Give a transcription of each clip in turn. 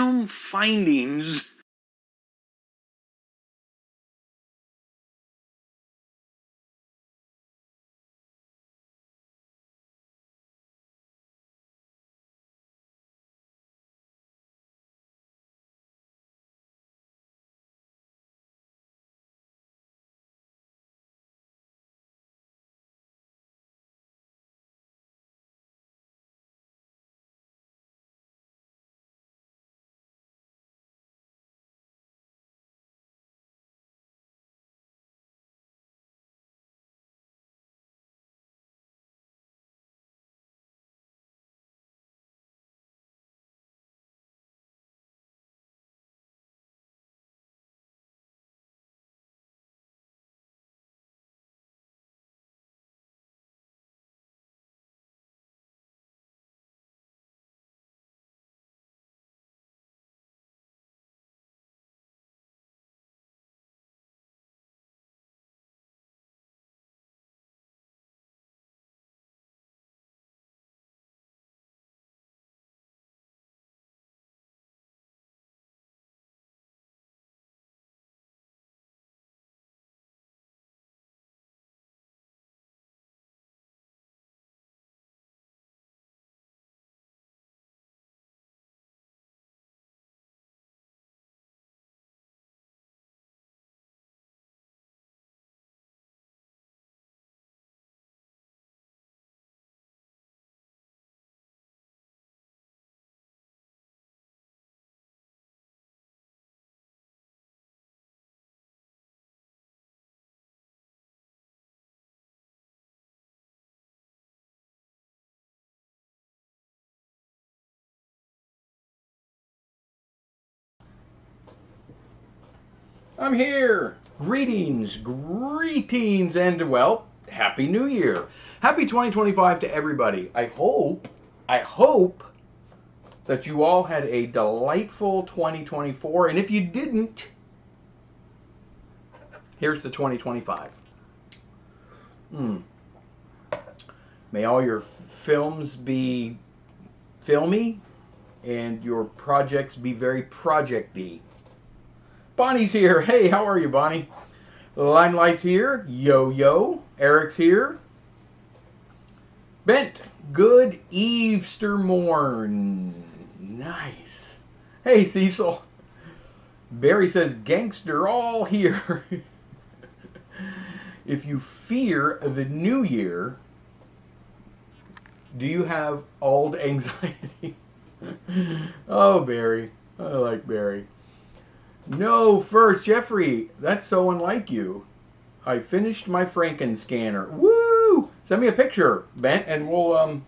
film findings. I'm here. Greetings, and well, Happy New Year. Happy 2025 to everybody. I hope that you all had a delightful 2024. And if you didn't, here's the 2025. May all your films be filmy and your projects be very project-y. Bonnie's here. Hey, how are you, Bonnie? Limelight's here. Yo. Eric's here. Bent. Good Easter morn. Nice. Hey, Cecil. Barry says, gangster all here. If you fear the new year, do you have old anxiety? Oh, Barry. I like Barry. No, first, Jeffrey, that's so unlike you. I finished my Franken scanner. Woo! Send me a picture, Bent, and we'll,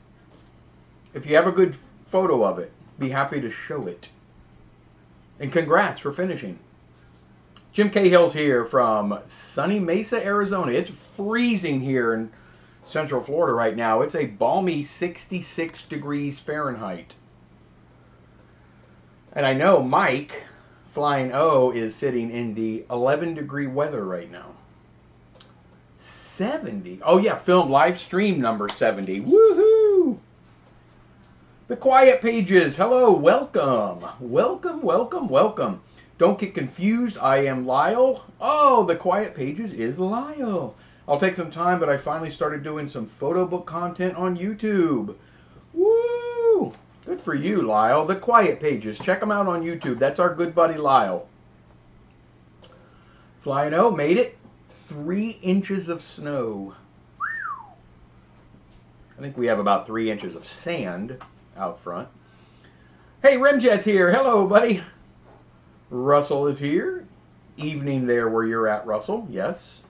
if you have a good photo of it, be happy to show it. And congrats for finishing. Jim Cahill's here from sunny Mesa, Arizona. It's freezing here in Central Florida right now. It's a balmy 66 degrees Fahrenheit. And I know Mike, Flying O, is sitting in the 11-degree weather right now. 70. Oh yeah, film live stream number 70. Woohoo! The Quiet Pages. Hello, welcome. Welcome. Don't get confused. I am Lyle. Oh, The Quiet Pages is Lyle. I'll take some time, but I finally started doing some photo book content on YouTube. Woo! Good for you, Lyle. The Quiet Pages. Check them out on YouTube. That's our good buddy, Lyle. Flying O made it. 3 inches of snow. I think we have about 3 inches of sand out front. Hey, Remjet's here. Hello, buddy. Russell is here. Evening there where you're at, Russell. Yes.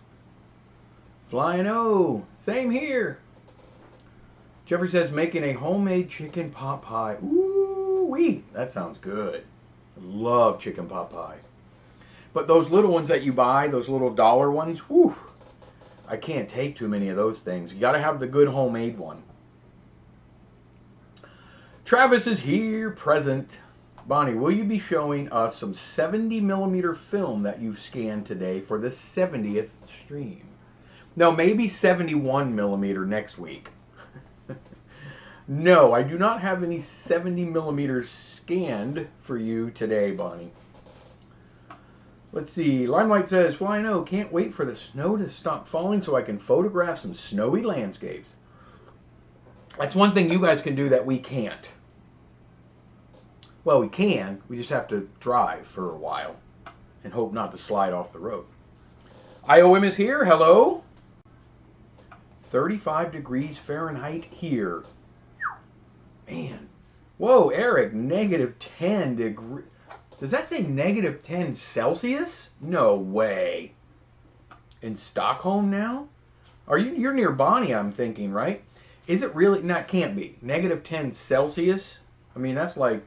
Flying O. Same here. Jeffrey says making a homemade chicken pot pie. Ooh-wee. That sounds good. Love chicken pot pie. But those little ones that you buy, those little dollar ones, whew, I can't take too many of those things. You got to have the good homemade one. Travis is here, present. Bonnie, will you be showing us some 70mm film that you scanned today for the 70th stream? No, maybe 71mm next week. No, I do not have any 70 millimeters scanned for you today, Bonnie. Let's see. Limelight says, Flying O, can't wait for the snow to stop falling so I can photograph some snowy landscapes. That's one thing you guys can do that we can't. Well, we can. We just have to drive for a while and hope not to slide off the road. IOM is here. Hello. 35 degrees Fahrenheit here. Man. Whoa, Eric, negative 10 degrees. Does that say negative 10 Celsius? No way. In Stockholm now? You're near Bonnie, I'm thinking, right? Is it really? No, it can't be. Negative 10 Celsius? I mean, that's like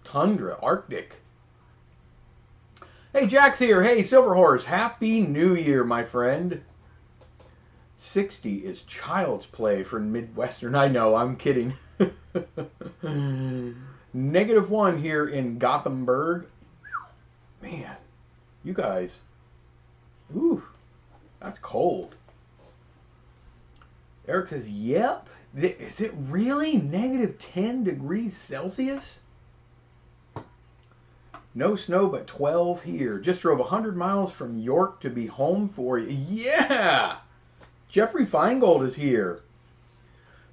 tundra, Arctic. Hey, Jack's here. Hey, Silver Horse. Happy New Year, my friend. 60 is child's play for Midwestern. I know, I'm kidding. Negative 1 here in Gothenburg. Man, you guys. Ooh, that's cold. Eric says, yep. Is it really negative 10 degrees Celsius? No snow but 12 here. Just drove 100 miles from York to be home for you. Yeah! Jeffrey Feingold is here.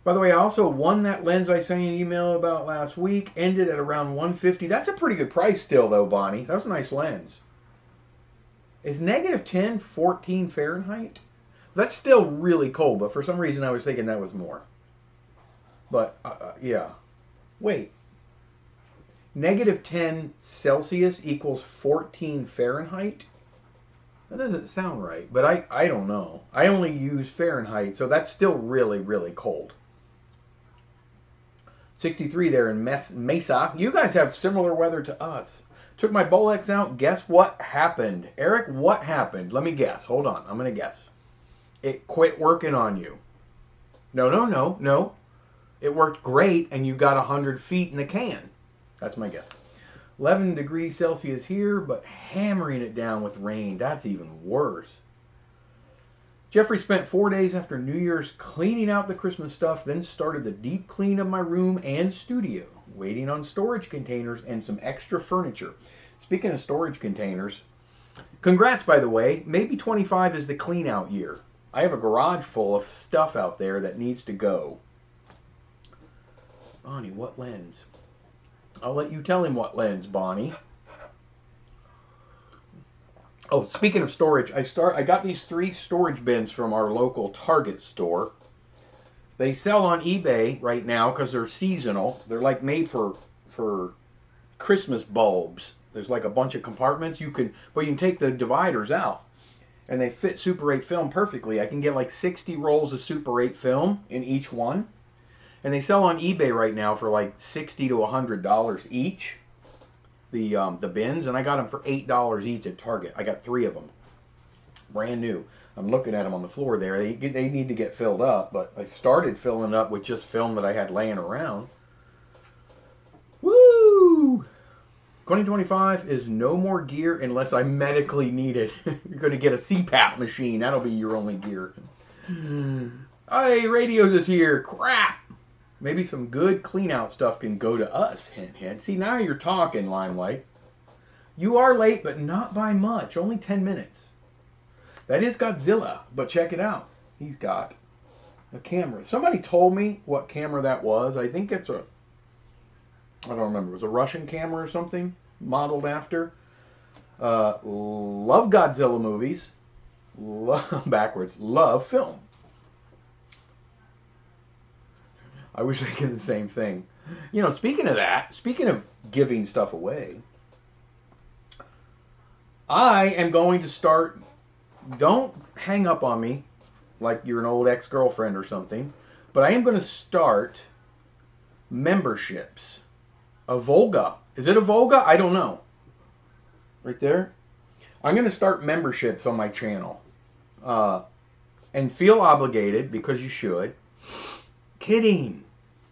By the way, I also won that lens I sent you an email about last week. Ended at around $150. That's a pretty good price still, though, Bonnie. That was a nice lens. Is negative 10 14 Fahrenheit? That's still really cold, but for some reason I was thinking that was more. But, yeah. Wait. Negative 10 Celsius equals 14 Fahrenheit? That doesn't sound right, but I don't know. I only use Fahrenheit, so that's still really, really cold. 63 there in Mesa. You guys have similar weather to us. Took my Bolex out. Guess what happened? Eric, what happened? Let me guess. Hold on. I'm going to guess. It quit working on you. No. It worked great, and you got 100 feet in the can. That's my guess. 11 degrees Celsius here, but hammering it down with rain. That's even worse. Jeffrey spent 4 days after New Year's cleaning out the Christmas stuff, then started the deep clean of my room and studio, waiting on storage containers and some extra furniture. Speaking of storage containers, congrats, by the way. Maybe 25 is the clean out year. I have a garage full of stuff out there that needs to go. Bonnie, what lens? I'll let you tell him what lens, Bonnie. Oh, speaking of storage, I got these 3 storage bins from our local Target store. They sell on eBay right now because they're seasonal. They're like made for Christmas bulbs. There's like a bunch of compartments. You can take the dividers out, and they fit Super 8 film perfectly. I can get like 60 rolls of Super 8 film in each one. And they sell on eBay right now for like $60 to $100 each. The bins, and I got them for $8 each at Target. I got 3 of them, brand new. I'm looking at them on the floor there. They need to get filled up, but I started filling up with just film that I had laying around. Woo! 2025 is no more gear unless I medically need it. You're going to get a CPAP machine. That'll be your only gear. Hey, Radios is here. Crap! Maybe some good clean-out stuff can go to us, hint, hint. See, now you're talking, Limelight. You are late, but not by much. Only 10 minutes. That is Godzilla, but check it out. He's got a camera. Somebody told me what camera that was. I think it's I don't remember. It was a Russian camera or something, modeled after. Love Godzilla movies. Love film. I was thinking the same thing. You know, speaking of giving stuff away, I am going to start, don't hang up on me like you're an old ex-girlfriend or something, but I am going to start memberships. A Volga. Is it a Volga? I don't know. Right there. I'm going to start memberships on my channel. And feel obligated, because you should. Kidding.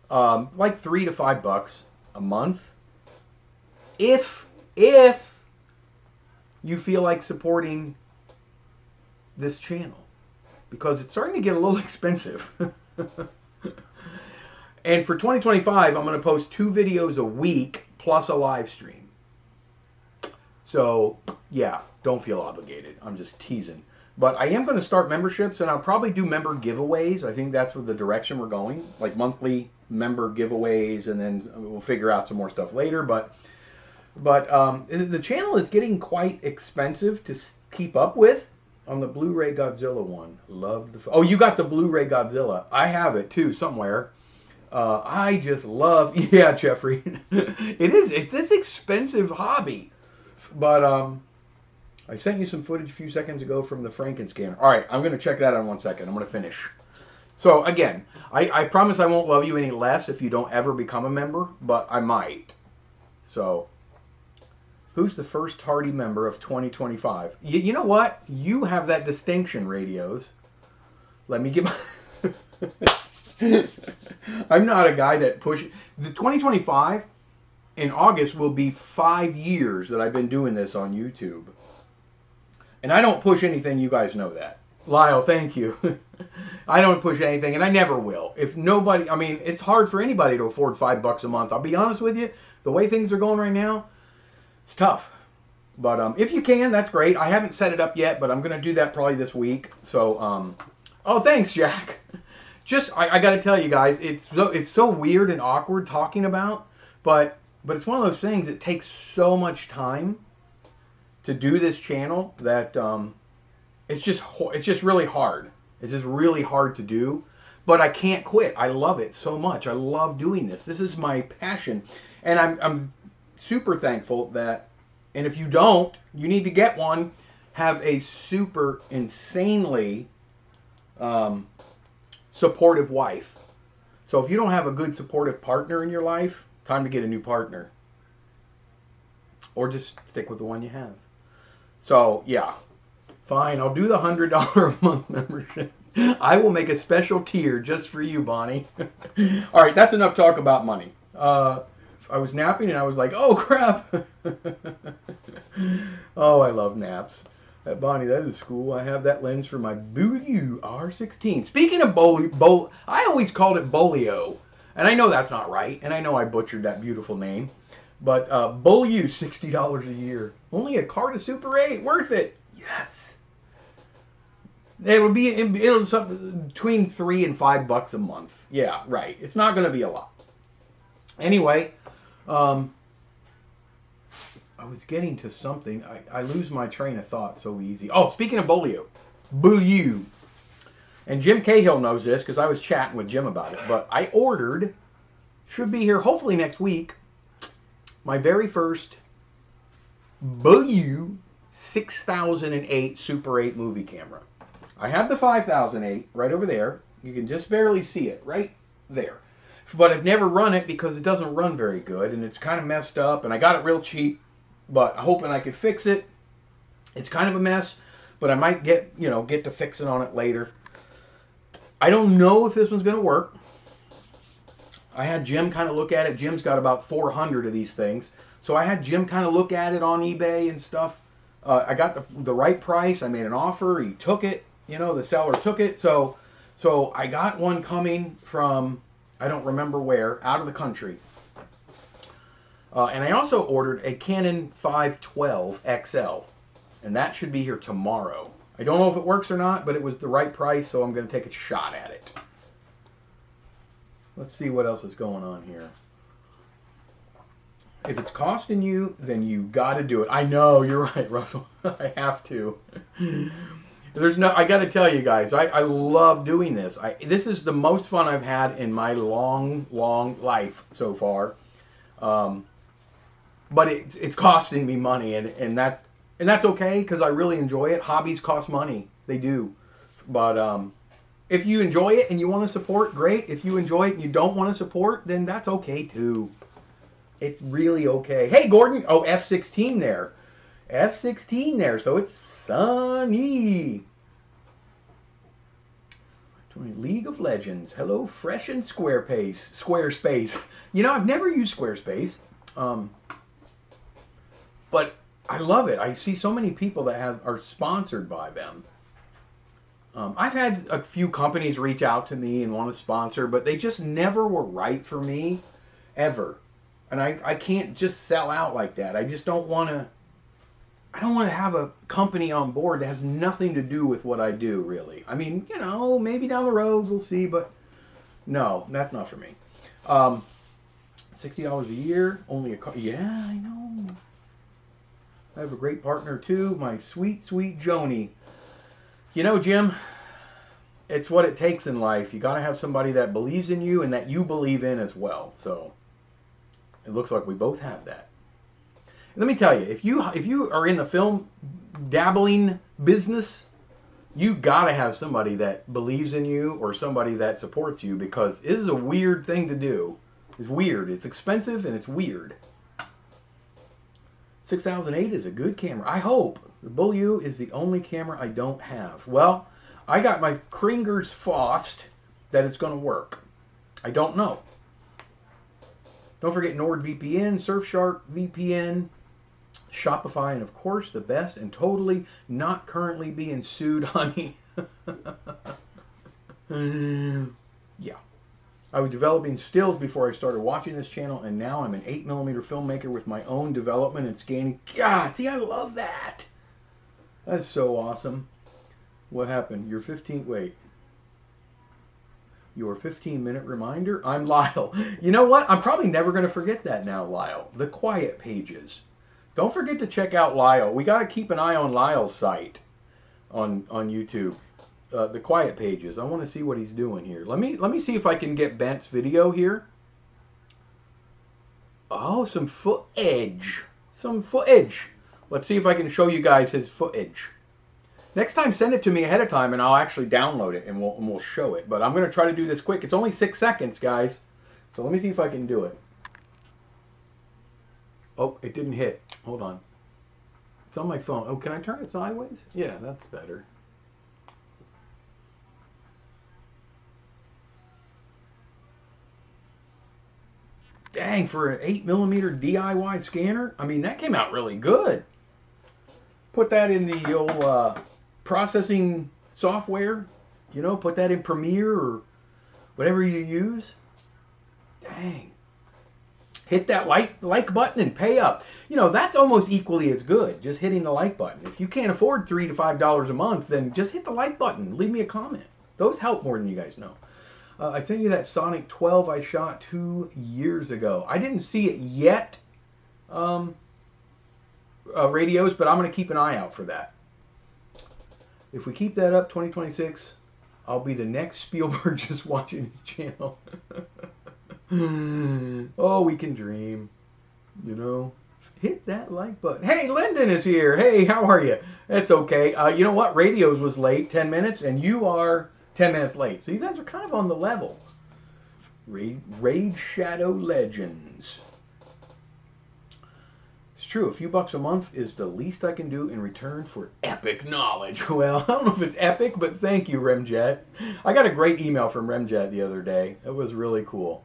Like $3 to $5 a month. If you feel like supporting this channel, because it's starting to get a little expensive. And for 2025, I'm going to post 2 videos a week plus a live stream. So, yeah, don't feel obligated. I'm just teasing. But I am going to start memberships, and I'll probably do member giveaways. I think that's the direction we're going, like monthly member giveaways, and then we'll figure out some more stuff later. But the channel is getting quite expensive to keep up with. On the Blu-ray Godzilla one, love the. Oh, you got the Blu-ray Godzilla. I have it too somewhere. I just love. Yeah, Jeffrey, it's this expensive hobby, but I sent you some footage a few seconds ago from the Frankenscanner. All right, I'm going to check that out in 1 second. I'm going to finish. So, again, I promise I won't love you any less if you don't ever become a member, but I might. So, who's the first Hardy member of 2025? You know what? You have that distinction, Radios. Let me get my... I'm not a guy that pushes... The 2025, in August, will be 5 years that I've been doing this on YouTube. And I don't push anything, you guys know that. Lyle, thank you. I don't push anything, and I never will. If nobody, I mean, it's hard for anybody to afford $5 a month. I'll be honest with you, the way things are going right now, it's tough. But if you can, that's great. I haven't set it up yet, but I'm going to do that probably this week. So, oh, thanks, Jack. Just, I got to tell you guys, it's so weird and awkward talking about, but it's one of those things that takes so much time to do this channel that it's just really hard. It's just really hard to do, but I can't quit. I love it so much. I love doing this. This is my passion, and I'm super thankful that. And if you don't, you need to get one. Have a super insanely supportive wife. So if you don't have a good supportive partner in your life, time to get a new partner, or just stick with the one you have. So, yeah. Fine, I'll do the $100 a month membership. I will make a special tier just for you, Bonnie. All right, that's enough talk about money. I was napping and I was like, oh, crap. Oh, I love naps. Bonnie, that is cool. I have that lens for my Bolio R16. Speaking of I always called it Bolio. And I know that's not right. And I know I butchered that beautiful name. But Bolio, $60 a year. Only a card of Super 8. Worth it. Yes. It'll be between $3 and $5 a month. Yeah, right. It's not going to be a lot. Anyway, I was getting to something. I lose my train of thought so easy. Oh, speaking of Bolio. And Jim Cahill knows this because I was chatting with Jim about it. But I ordered, should be here hopefully next week, my very first Bolio 6008 Super 8 movie camera. I have the 5008 right over there. You can just barely see it right there. But I've never run it because it doesn't run very good and it's kind of messed up, and I got it real cheap, but hoping I could fix it. It's kind of a mess, but I might get to fixing on it later. I don't know if this one's going to work. I had Jim kind of look at it. Jim's got about 400 of these things. So I had Jim kind of look at it on eBay and stuff. I got the right price. I made an offer. He took it. The seller took it. So I got one coming from, I don't remember where, out of the country. And I also ordered a Canon 512 XL. And that should be here tomorrow. I don't know if it works or not, but it was the right price, so I'm going to take a shot at it. Let's see what else is going on here. If it's costing you, then you got to do it. I know, you're right, Russell. I have to. I got to tell you guys, I love doing this. This is the most fun I've had in my long, long life so far. But it's costing me money, and that's okay because I really enjoy it. Hobbies cost money. They do. But if you enjoy it and you want to support, great. If you enjoy it and you don't want to support, then that's okay too. It's really okay. Hey, Gordon. Oh, F16 there. F16 there. So it's sunny. League of Legends. Hello, Fresh and Squarespace. I've never used Squarespace. But I love it. I see so many people that are sponsored by them. I've had a few companies reach out to me and want to sponsor, but they just never were right for me, ever. And I can't just sell out like that. I just don't want to. I don't want to have a company on board that has nothing to do with what I do, really. I mean, you know, maybe down the road we'll see, but no, that's not for me. $60 a year, only a car. Yeah, I know. I have a great partner too, my sweet, sweet Joni. You know, Jim, it's what it takes in life. You got to have somebody that believes in you and that you believe in as well. So it looks like we both have that. Let me tell you, if you are in the film dabbling business, you got to have somebody that believes in you or somebody that supports you, because this is a weird thing to do. It's weird. It's expensive and it's weird. 6008 is a good camera. I hope. The Bulliu is the only camera I don't have. Well, I got my Kringer's Faust that it's going to work. I don't know. Don't forget NordVPN, Surfshark VPN, Shopify, and of course the best and totally not currently being sued, honey. Yeah. I was developing stills before I started watching this channel, and now I'm an 8mm filmmaker with my own development and scanning. God, see, I love that. That's so awesome. What happened? Your 15-minute reminder? I'm Lyle. You know what? I'm probably never going to forget that now, Lyle. The quiet pages. Don't forget to check out Lyle. We got to keep an eye on Lyle's site on YouTube. The quiet pages. I want to see what he's doing here. Let me see if I can get Bent's video here. Oh, some footage. Some footage. Let's see if I can show you guys his footage. Next time, send it to me ahead of time, and I'll actually download it, and we'll show it. But I'm going to try to do this quick. It's only 6 seconds, guys. So let me see if I can do it. Oh, it didn't hit. Hold on. It's on my phone. Oh, can I turn it sideways? Yeah, that's better. Dang, for an 8mm DIY scanner, I mean, that came out really good. Put that in the old processing software, you know, put that in Premiere or whatever you use. Dang. Hit that like button and pay up. You know, that's almost equally as good, just hitting the like button. If you can't afford $3 to $5 a month, then just hit the like button. Leave me a comment. Those help more than you guys know. I sent you that Sonic 12 I shot 2 years ago. I didn't see it yet, radios, but I'm going to keep an eye out for that. If we keep that up, 2026, I'll be the next Spielberg just watching his channel. Oh, we can dream, you know. Hit that like button. Hey, Lyndon is here. Hey, how are you? That's okay. You know what? Radios was late, 10 minutes, and you are 10 minutes late. So you guys are kind of on the level. Raid Shadow Legends. It's true, a few bucks a month is the least I can do in return for epic knowledge. Well, I don't know if it's epic, but thank you, Remjet. I got a great email from Remjet the other day. It was really cool.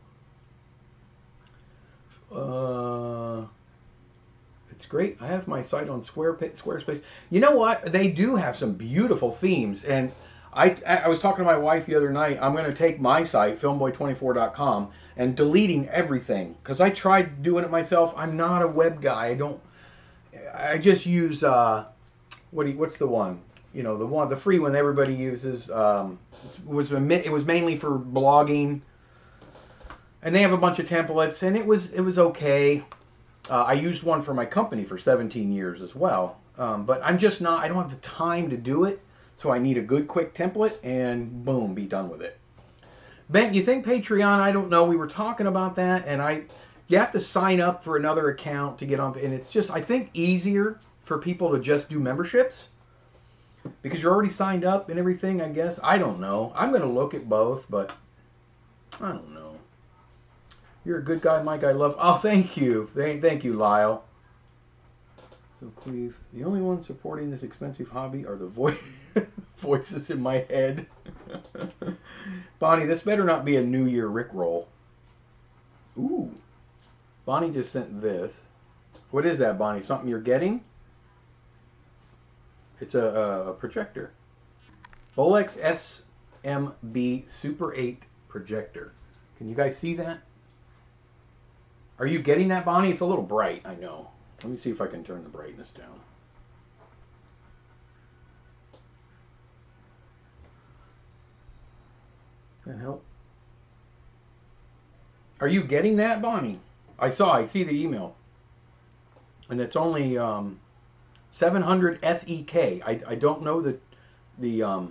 It's great. I have my site on Squarespace. You know what? They do have some beautiful themes, and I was talking to my wife the other night. I'm going to take my site, Filmboy24.com, and deleting everything, because I tried doing it myself. I'm not a web guy. I just use what's the one? You know, the free one everybody uses. It was mainly for blogging, and they have a bunch of templates, and it was okay. I used one for my company for 17 years as well, but I don't have the time to do it. So I need a good quick template and boom, be done with it. Ben, you think Patreon? I don't know. We were talking about that, and you have to sign up for another account to get on, and it's just, I think, easier for people to just do memberships because you're already signed up and everything, I guess. I don't know. I'm going to look at both, but I don't know. You're a good guy, Mike. I love. Oh, thank you. Thank you, Lyle. So, Cleve, the only ones supporting this expensive hobby are the voices in my head. Bonnie, this better not be a New Year Rickroll. Ooh. Bonnie just sent this. What is that, Bonnie? Something you're getting? It's a projector. Bolex SMB Super 8 projector. Can you guys see that? Are you getting that, Bonnie? It's a little bright, I know. Let me see if I can turn the brightness down. That help? Are you getting that, Bonnie? I see the email. And it's only 700 SEK. I don't know the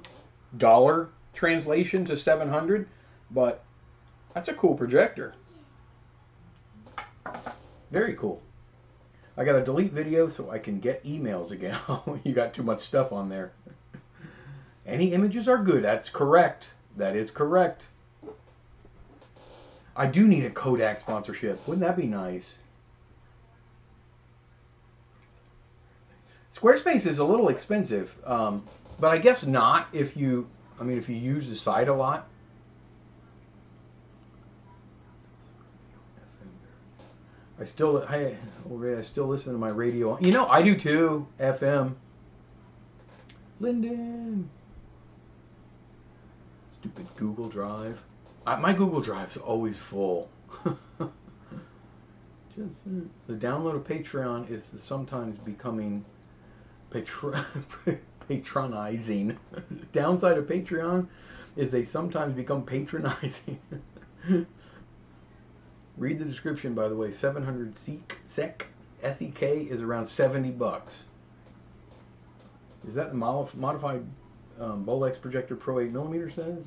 dollar translation to 700, but that's a cool projector. Very cool. I gotta delete video so I can get emails again. You got too much stuff on there. Any images are good. That's correct. That is correct. I do need a Kodak sponsorship. Wouldn't that be nice? Squarespace is a little expensive, but I guess not if you use the site a lot. I still listen to my radio. You know, I do too. FM. Linden. Stupid Google Drive. My Google Drive's always full. The download of Patreon is sometimes becoming patronizing. Downside of Patreon is they sometimes become patronizing. Read the description, by the way. 700 SEK is around $70. Is that the modified Bolex projector Pro 8mm says?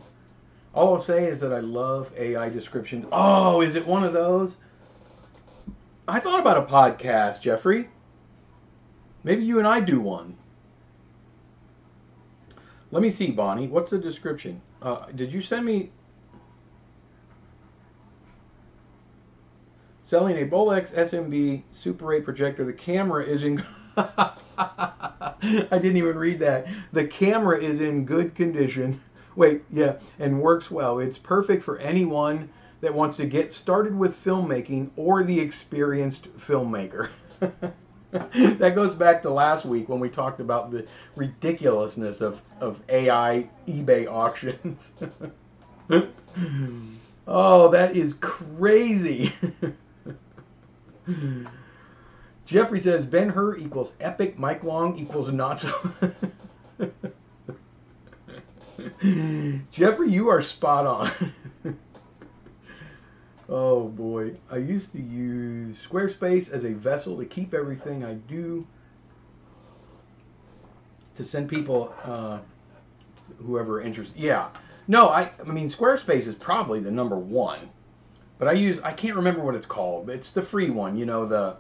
All I'll say is that I love AI descriptions. Oh, is it one of those? I thought about a podcast, Jeffrey. Maybe you and I do one. Let me see, Bonnie. What's the description? Did you send me... Selling a Bolex SMB Super 8 projector. The camera is in... I didn't even read that. The camera is in good condition. Wait, yeah, and works well. It's perfect for anyone that wants to get started with filmmaking or the experienced filmmaker. That goes back to last week when we talked about the ridiculousness of AI eBay auctions. Oh, that is crazy. Jeffrey says Ben-Hur equals epic, Mike Long equals not so. Jeffrey, you are spot on. Oh boy, I used to use Squarespace as a vessel to keep everything I do, to send people, whoever interested. Yeah, no, I mean Squarespace is probably the number one, but I can't remember what it's called, but it's the free one. You know,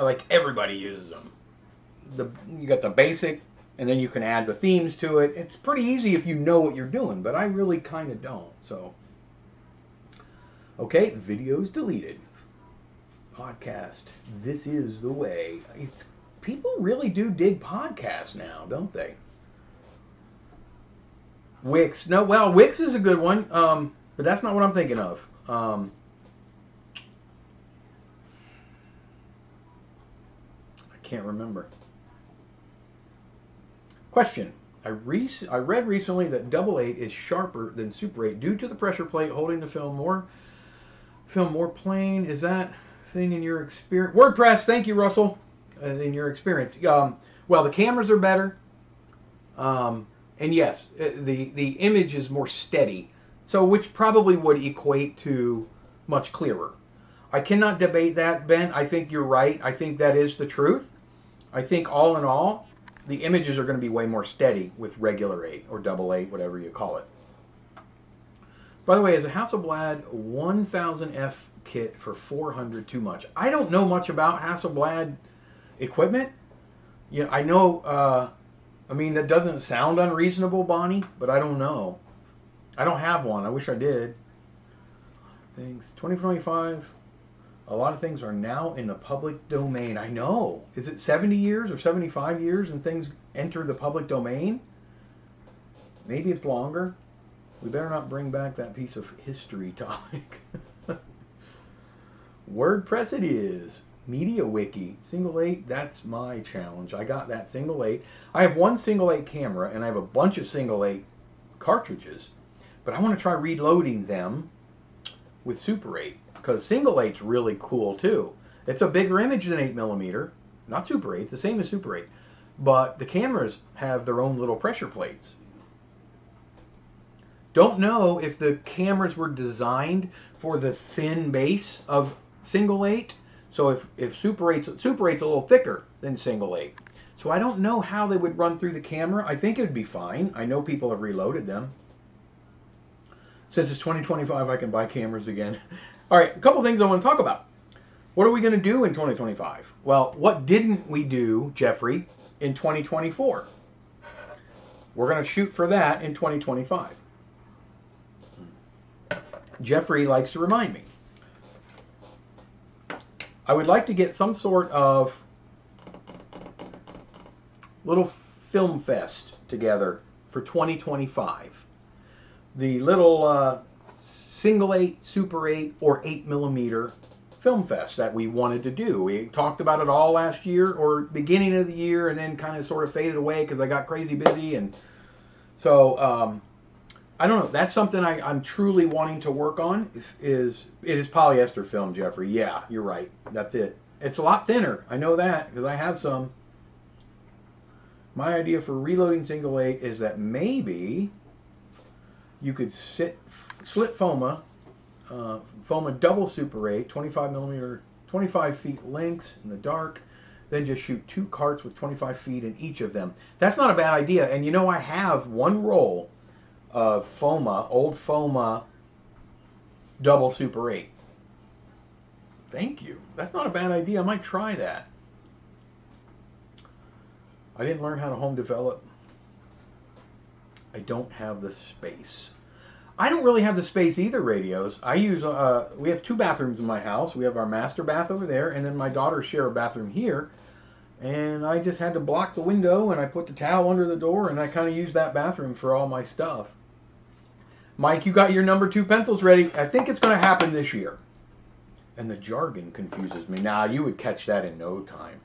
like everybody uses them. You got the basic, and then you can add the themes to it. It's pretty easy if you know what you're doing, but I really kind of don't. So, okay, videos deleted. Podcast. This is the way. People really do dig podcasts now, don't they? Wix. No, well, Wix is a good one, but that's not what I'm thinking of. I can't remember. Question. I read recently that Double 8 is sharper than Super 8 due to the pressure plate holding the film more plain. Is that thing in your experience? WordPress. Thank you, Russell. In your experience. Well, the cameras are better. And yes, the image is more steady. So which probably would equate to much clearer. I cannot debate that, Ben. I think you're right. I think that is the truth. I think all in all, the images are going to be way more steady with regular 8 or double 8, whatever you call it. By the way, is a Hasselblad 1000F kit for 400 too much? I don't know much about Hasselblad equipment. Yeah, I know, I mean, that doesn't sound unreasonable, Bonnie, but I don't know. I don't have one. I wish I did. Things. 2025. A lot of things are now in the public domain. I know. Is it 70 years or 75 years and things enter the public domain? Maybe it's longer. We better not bring back that piece of history topic. WordPress it is. Media Wiki, single 8, that's my challenge. I got that single 8. I have one single 8 camera and I have a bunch of single 8 cartridges, but I want to try reloading them with Super 8 because single 8's really cool too. It's a bigger image than 8mm, not Super 8, it's the same as Super 8, but the cameras have their own little pressure plates. Don't know if the cameras were designed for the thin base of single 8. So if Super 8's a little thicker than single 8. So I don't know how they would run through the camera. I think it would be fine. I know people have reloaded them. Since it's 2025, I can buy cameras again. All right, a couple things I want to talk about. What are we going to do in 2025? Well, what didn't we do, Jeffrey, in 2024? We're going to shoot for that in 2025. Jeffrey likes to remind me. I would like to get some sort of little film fest together for 2025. The little single 8, Super 8, or 8mm film fest that we wanted to do. We talked about it all last year or beginning of the year, and then kind of sort of faded away because I got crazy busy. And so I don't know. That's something I'm truly wanting to work on. It is polyester film, Jeffrey. Yeah, you're right. That's it. It's a lot thinner. I know that because I have some. My idea for reloading single 8 is that maybe you could slit FOMA double Super 8, 25mm, 25 feet lengths in the dark, then just shoot 2 carts with 25 feet in each of them. That's not a bad idea. And you know, I have one roll of old FOMA double Super 8. Thank you. That's not a bad idea. I might try that. I didn't learn how to home develop. I don't have the space. I don't really have the space either, radios. I use, we have 2 bathrooms in my house. We have our master bath over there, and then my daughters share a bathroom here. And I just had to block the window, and I put the towel under the door, and I kind of use that bathroom for all my stuff. Mike, you got your number 2 pencils ready. I think it's going to happen this year. And the jargon confuses me. Now, you would catch that in no time.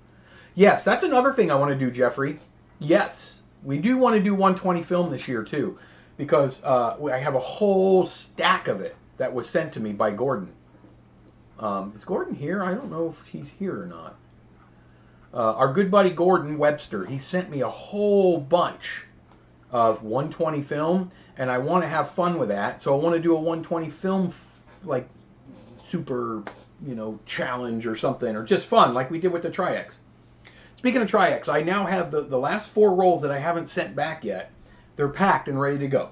Yes, that's another thing I want to do, Jeffrey. Yes, we do want to do 120 film this year, too. Because I have a whole stack of it that was sent to me by Gordon. Is Gordon here? I don't know if he's here or not. Our good buddy Gordon Webster, he sent me a whole bunch of 120 film, and I want to have fun with that. So I want to do a 120 film, like, super, you know, challenge or something, or just fun, like we did with the Tri-X. Speaking of Tri-X, I now have the last 4 rolls that I haven't sent back yet. They're packed and ready to go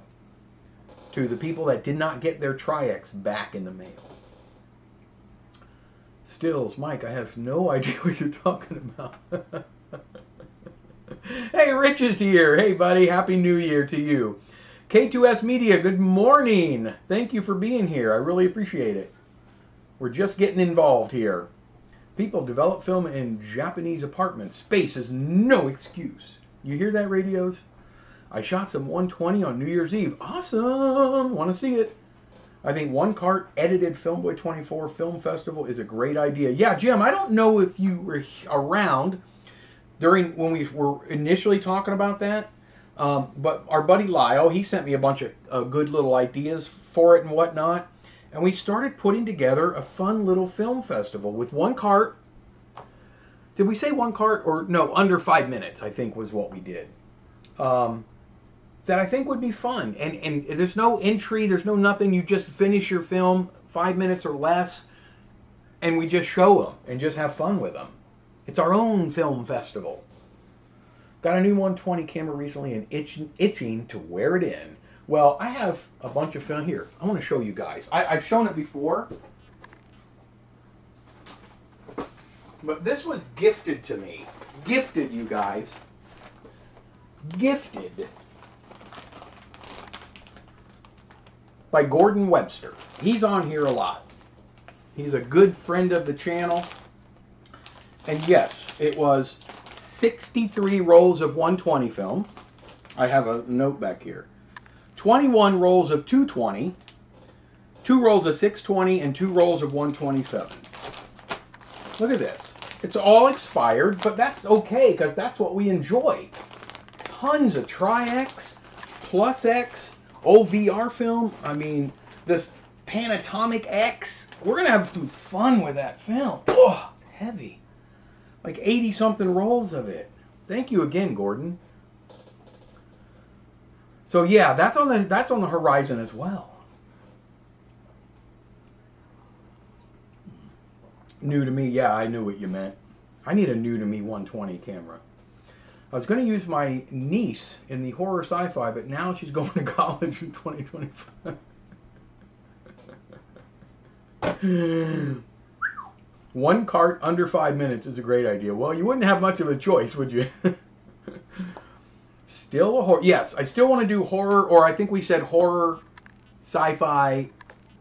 to the people that did not get their Tri-X back in the mail. Stills, Mike, I have no idea what you're talking about. Hey, Rich is here. Hey, buddy, Happy New Year to you. K2S Media, good morning. Thank you for being here. I really appreciate it. We're just getting involved here. People develop film in Japanese apartments. Space is no excuse. You hear that, radios? I shot some 120 on New Year's Eve. Awesome! Want to see it? I think one cart edited Filmboy24 Film Festival is a great idea. Yeah, Jim, I don't know if you were around during when we were initially talking about that, but our buddy Lyle, he sent me a bunch of good little ideas for it and whatnot, and we started putting together a fun little film festival with one cart. Did we say one cart? Or no, under 5 minutes, I think was what we did. That I think would be fun. And there's no entry, there's no nothing. You just finish your film 5 minutes or less, and we just show them and just have fun with them. It's our own film festival. Got a new 120 camera recently and itching to wear it in. Well, I have a bunch of film here. I want to show you guys. I've shown it before, but this was gifted to me. Gifted, you guys. Gifted by Gordon Webster. He's on here a lot. He's a good friend of the channel. And yes, it was 63 rolls of 120 film. I have a note back here. 21 rolls of 220, 2 rolls of 620, and 2 rolls of 127. Look at this. It's all expired, but that's okay because that's what we enjoy. Tons of Tri-X, Plus X, OVR film. I mean, this Panatomic X. We're going to have some fun with that film. Oh, it's heavy. Like 80 something rolls of it. Thank you again, Gordon. So yeah, that's on the horizon as well. New to me, yeah, I knew what you meant. I need a new to me 120 camera. I was going to use my niece in the horror sci-fi, but now she's going to college in 2025. One cart under 5 minutes is a great idea. Well, you wouldn't have much of a choice, would you? Still a horror. Yes, I still want to do horror, or I think we said horror, sci-fi.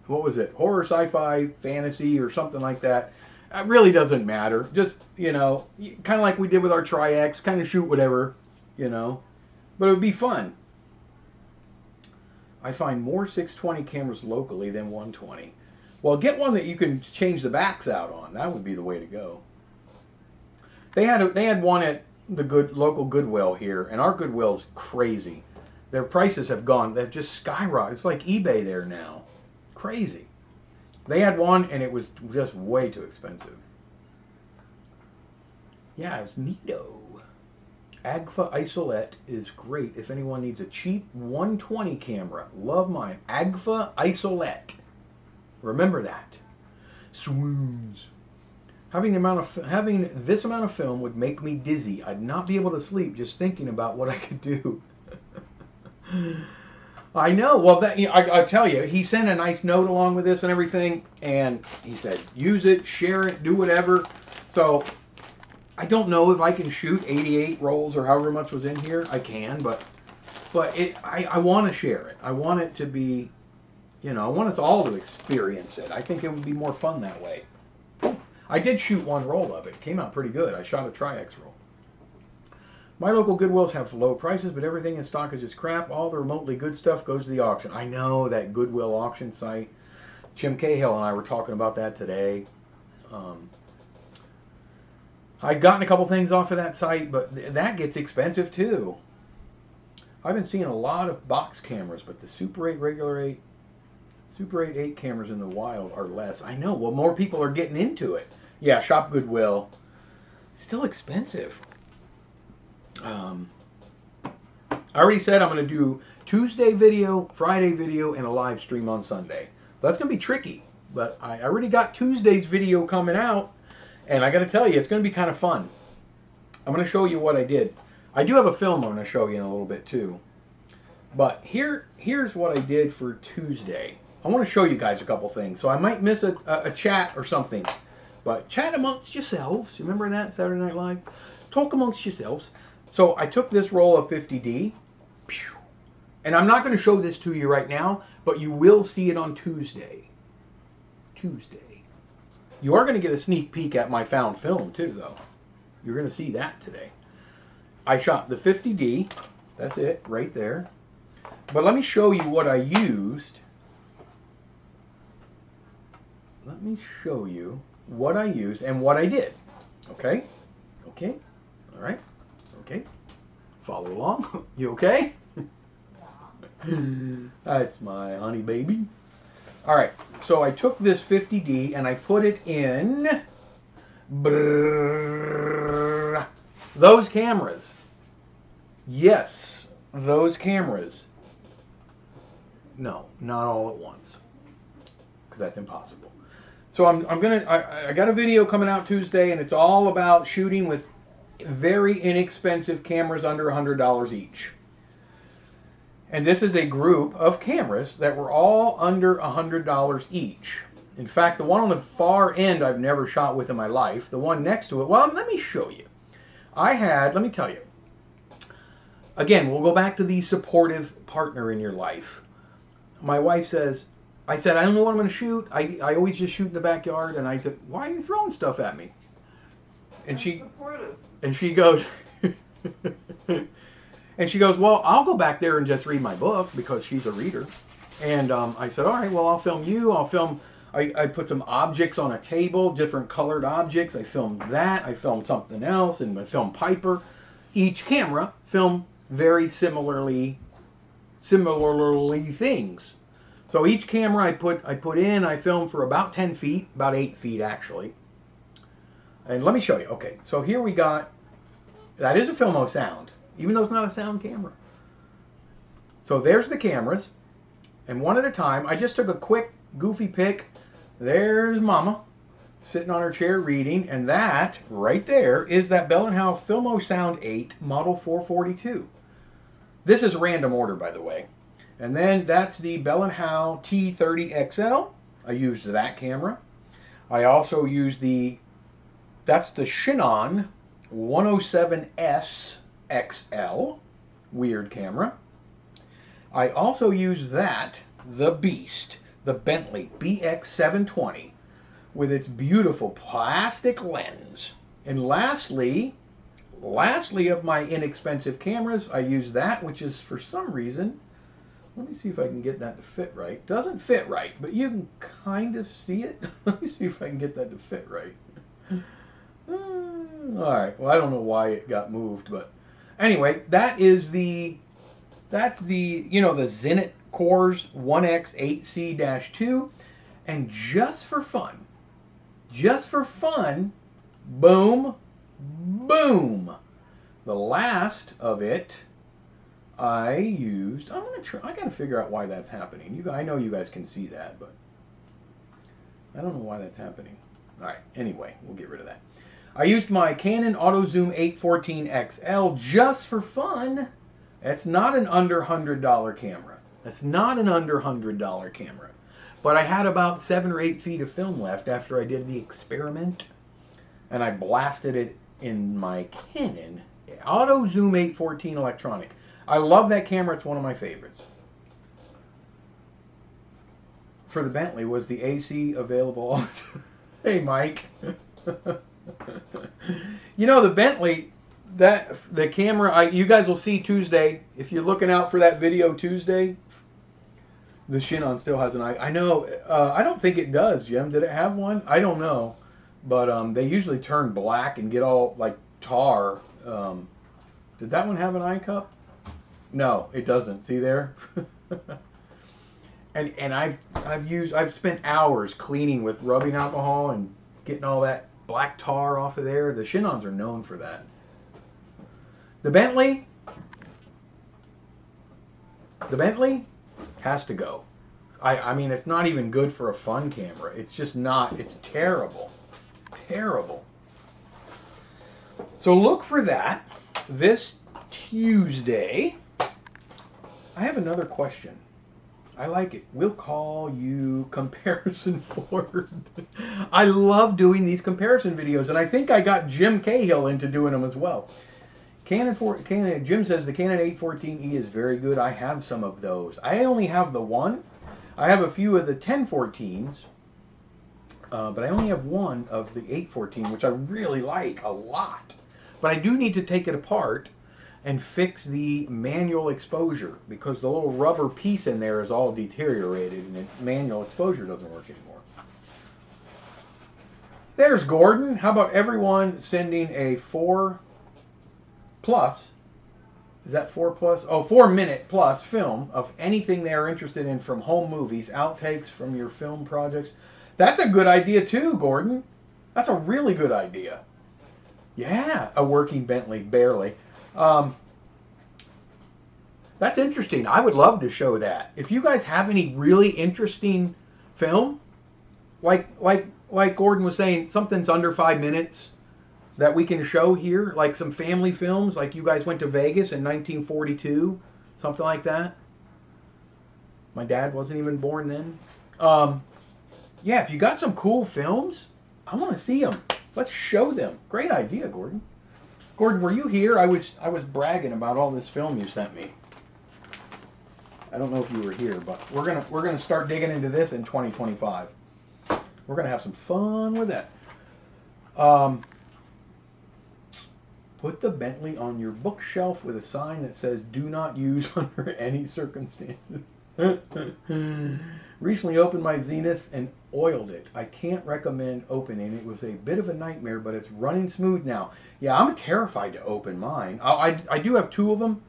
What was it? Horror, sci-fi, fantasy, or something like that. It really doesn't matter. Just, you know, kind of like we did with our Tri-X, kind of shoot whatever, you know. But it would be fun. I find more 620 cameras locally than 120. Well, get one that you can change the backs out on. That would be the way to go. They had one at the local Goodwill here, and our Goodwill's crazy. Their prices have just skyrocketed. It's like eBay there now. Crazy. They had one, and it was just way too expensive. Yeah, it's neato. Agfa Isolette is great if anyone needs a cheap 120 camera. Love mine. Agfa Isolette. Remember that. Swoons. Having this amount of film would make me dizzy. I'd not be able to sleep just thinking about what I could do. I know. Well, I tell you, he sent a nice note along with this and everything, and he said, use it, share it, do whatever. So I don't know if I can shoot 88 rolls or however much was in here. I can, but I want to share it. I want it to be, you know, I want us all to experience it. I think it would be more fun that way. I did shoot one roll of it. It came out pretty good. I shot a Tri-X roll. My local Goodwills have low prices, but everything in stock is just crap. All the remotely good stuff goes to the auction. I know that Goodwill auction site. Jim Cahill and I were talking about that today. I've gotten a couple things off of that site, but that gets expensive too. I've been seeing a lot of box cameras, but the Super 8, regular 8, Super 8 cameras in the wild are less. I know. Well, more people are getting into it. Yeah, shop Goodwill. Still expensive. I already said I'm going to do Tuesday video, Friday video, and a live stream on Sunday. That's going to be tricky, but I already got Tuesday's video coming out, and I got to tell you, it's going to be kind of fun. I'm going to show you what I did. I do have a film I'm going to show you in a little bit too. But here's what I did for Tuesday. I want to show you guys a couple things, so I might miss a chat or something. But chat amongst yourselves. You remember that, Saturday Night Live? Talk amongst yourselves. So I took this roll of 50D, and I'm not going to show this to you right now, but you will see it on Tuesday. Tuesday. You are going to get a sneak peek at my found film too, though. You're going to see that today. I shot the 50D. That's it, right there. But let me show you what I used. Let me show you what I used and what I did. Okay? Okay? All right? Okay? Follow along. You okay? That's my honey baby. All right. So I took this 50D and I put it in those cameras. Yes, those cameras. No, not all at once, because that's impossible. So I got a video coming out Tuesday, and it's all about shooting with very inexpensive cameras under $100 each. And this is a group of cameras that were all under $100 each. In fact, the one on the far end I've never shot with in my life. The one next to it, well, let me show you. Let me tell you. Again, we'll go back to the supportive partner in your life. My wife says, I said, I don't know what I'm going to shoot. I always just shoot in the backyard. And I said, why are you throwing stuff at me? And she goes, well, I'll go back there and just read my book, because she's a reader. And I said, all right, well, I'll film you. I'll film I put some objects on a table, different colored objects. I filmed that. I filmed something else, and I filmed Piper. Each camera filmed very similarly things. So each camera I put in, I filmed for about 10 feet, about 8 feet actually. And let me show you. Okay, so here we got, that is a Filmo sound, even though it's not a sound camera. So there's the cameras, and one at a time, I just took a quick, goofy pic. There's Mama, sitting on her chair reading, and that, right there, is that Bell & Howell Filmo Sound 8 Model 442. This is random order, by the way. And then that's the Bell & Howell T30XL. I used that camera. I also used that's the Shinon 107S XL. Weird camera. I also used the Beast, the Bentley BX720 with its beautiful plastic lens. And lastly of my inexpensive cameras, I use that, which is for some reason, let me see if I can get that to fit right. Doesn't fit right, but you can kind of see it. Let me see if I can get that to fit right. All right, well, I don't know why it got moved, but anyway, that's the Zenit Cores 1X8C-2, and just for fun, boom, boom. The last of it, I used, I gotta figure out why that's happening. I know you guys can see that, but I don't know why that's happening. All right, anyway, we'll get rid of that. I used my Canon AutoZoom 814 XL just for fun. That's not an under $100 camera. That's not an under $100 camera. But I had about 7 or 8 feet of film left after I did the experiment, and I blasted it in my Canon AutoZoom 814 electronic. I love that camera. It's one of my favorites. For the Bentley, was the AC available? Hey, Mike. You know, the Bentley, the camera, you guys will see Tuesday. If you're looking out for that video Tuesday, the Shinon still has an eye. I know. I don't think it does, Jim. Did it have one? I don't know. But they usually turn black and get all like tar. Did that one have an eye cup? No, it doesn't. See there? and I've spent hours cleaning with rubbing alcohol and getting all that black tar off of there. The Shinons are known for that. The Bentley has to go. I mean, it's not even good for a fun camera. It's just not. It's terrible. Terrible. So look for that this Tuesday. I have another question. I like it. We'll call you Comparison Ford. I love doing these comparison videos, and I think I got Jim Cahill into doing them as well. Jim says the Canon 814E is very good. I have some of those. I only have the one. I have a few of the 1014s, but I only have one of the 814, which I really like a lot. But I do need to take it apart and fix the manual exposure, because the little rubber piece in there is all deteriorated and manual exposure doesn't work anymore. There's Gordon. How about everyone sending a 4+, is that 4+? Oh, 4-minute plus film of anything they are interested in, from home movies, outtakes from your film projects. That's a good idea too, Gordon. That's a really good idea. Yeah, a working Bentley, barely. That's interesting. I would love to show that. If you guys have any really interesting film, like Gordon was saying, something's under 5 minutes that we can show here, like some family films, like you guys went to Vegas in 1942, something like that. My dad wasn't even born then. Yeah, if you got some cool films, I want to see them. Let's show them. Great idea, Gordon. Gordon, were you here? I was bragging about all this film you sent me. I don't know if you were here, but we're gonna start digging into this in 2025. We're gonna have some fun with that. Put the Bentley on your bookshelf with a sign that says "Do not use under any circumstances." Recently opened my Zenith and oiled it. I can't recommend opening. It was a bit of a nightmare, but it's running smooth now. Yeah, I'm terrified to open mine. I do have two of them,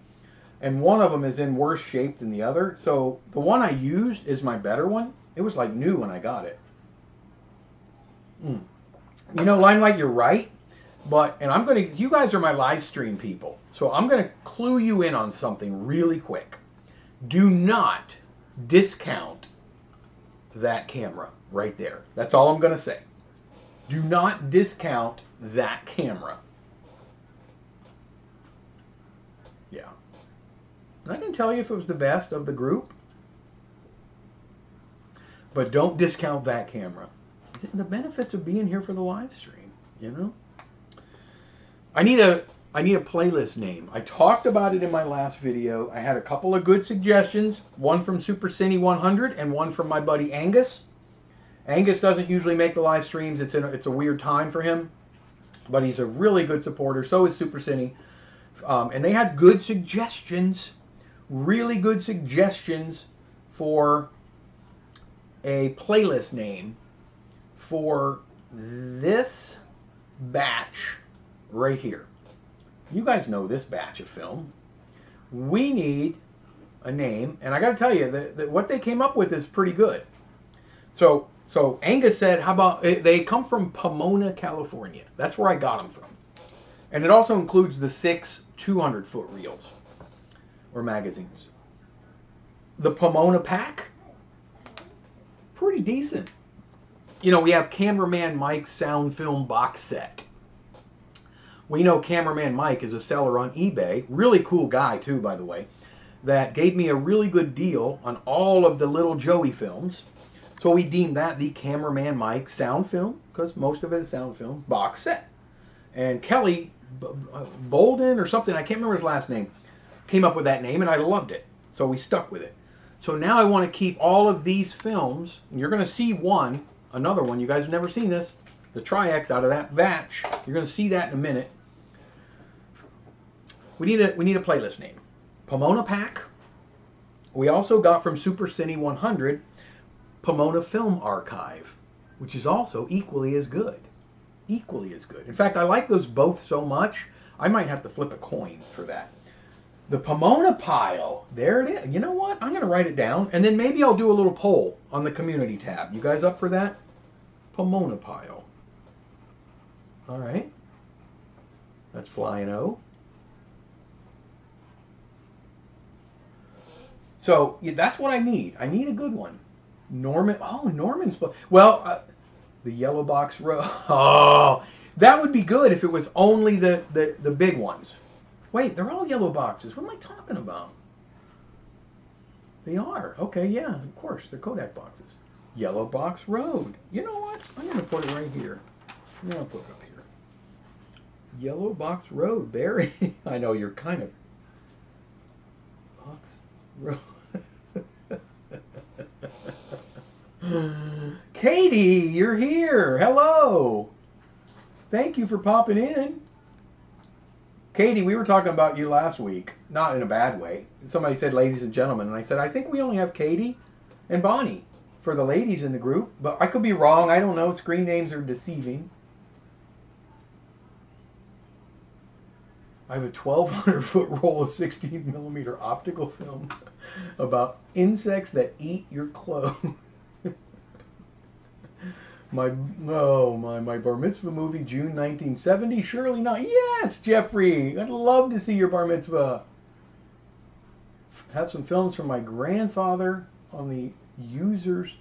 and one of them is in worse shape than the other. So the one I used is my better one. It was like new when I got it. You know, Limelight, you're right. And I'm going to, you guys are my live stream people. So I'm going to clue you in on something really quick. Do not discount that camera right there. That's all I'm going to say. Do not discount that camera. Yeah. I can tell you if it was the best of the group. But don't discount that camera. The benefits of being here for the live stream, you know? I need a playlist name. I talked about it in my last video. I had a couple of good suggestions. One from SuperCine100 and one from my buddy Angus. Angus doesn't usually make the live streams. It's a weird time for him. But he's a really good supporter. So is SuperCine. And they had good suggestions. Really good suggestions for a playlist name for this batch right here. You guys know this batch of film. We need a name, and I got to tell you that what they came up with is pretty good. So Angus said, how about, they come from Pomona, California. That's where I got them from. And it also includes the 6 200-foot reels or magazines. The Pomona pack, pretty decent. You know, we have Cameraman Mike's sound film box set. We know Cameraman Mike is a seller on eBay. Really cool guy, too, by the way. That gave me a really good deal on all of the Little Joey films. So we deemed that the Cameraman Mike sound film, because most of it is sound film, box set. And Kelly Bolden or something, I can't remember his last name, came up with that name, and I loved it. So we stuck with it. So now I want to keep all of these films, and you're going to see another one. You guys have never seen this. The Tri-X out of that batch. You're going to see that in a minute. We need a playlist name. Pomona Pack. We also got from SuperCine100 Pomona Film Archive, which is also equally as good. Equally as good. In fact, I like those both so much, I might have to flip a coin for that. The Pomona Pile. There it is. You know what? I'm going to write it down, and then maybe I'll do a little poll on the community tab. You guys up for that? Pomona Pile. All right. That's Flying O. So yeah, that's what I need. I need a good one. Norman. Oh, Norman's. Well, the Yellow Box Road. Oh, that would be good if it was only the big ones. Wait, they're all yellow boxes. What am I talking about? They are. Okay, yeah, of course. They're Kodak boxes. Yellow Box Road. You know what? I'm going to put it right here. I'm going to put it up here. Yellow Box Road, Barry. I know you're kind of... Box Road. Katie, you're here. Hello. Thank you for popping in. Katie, we were talking about you last week. Not in a bad way. Somebody said ladies and gentlemen, and I said, I think we only have Katie and Bonnie for the ladies in the group, but I could be wrong. I don't know. Screen names are deceiving. I have a 1,200-foot roll of 16mm optical film about insects that eat your clothes. My bar mitzvah movie, June 1970. Surely not. Yes, Jeffrey. I'd love to see your bar mitzvah. Have some films from my grandfather on the USS.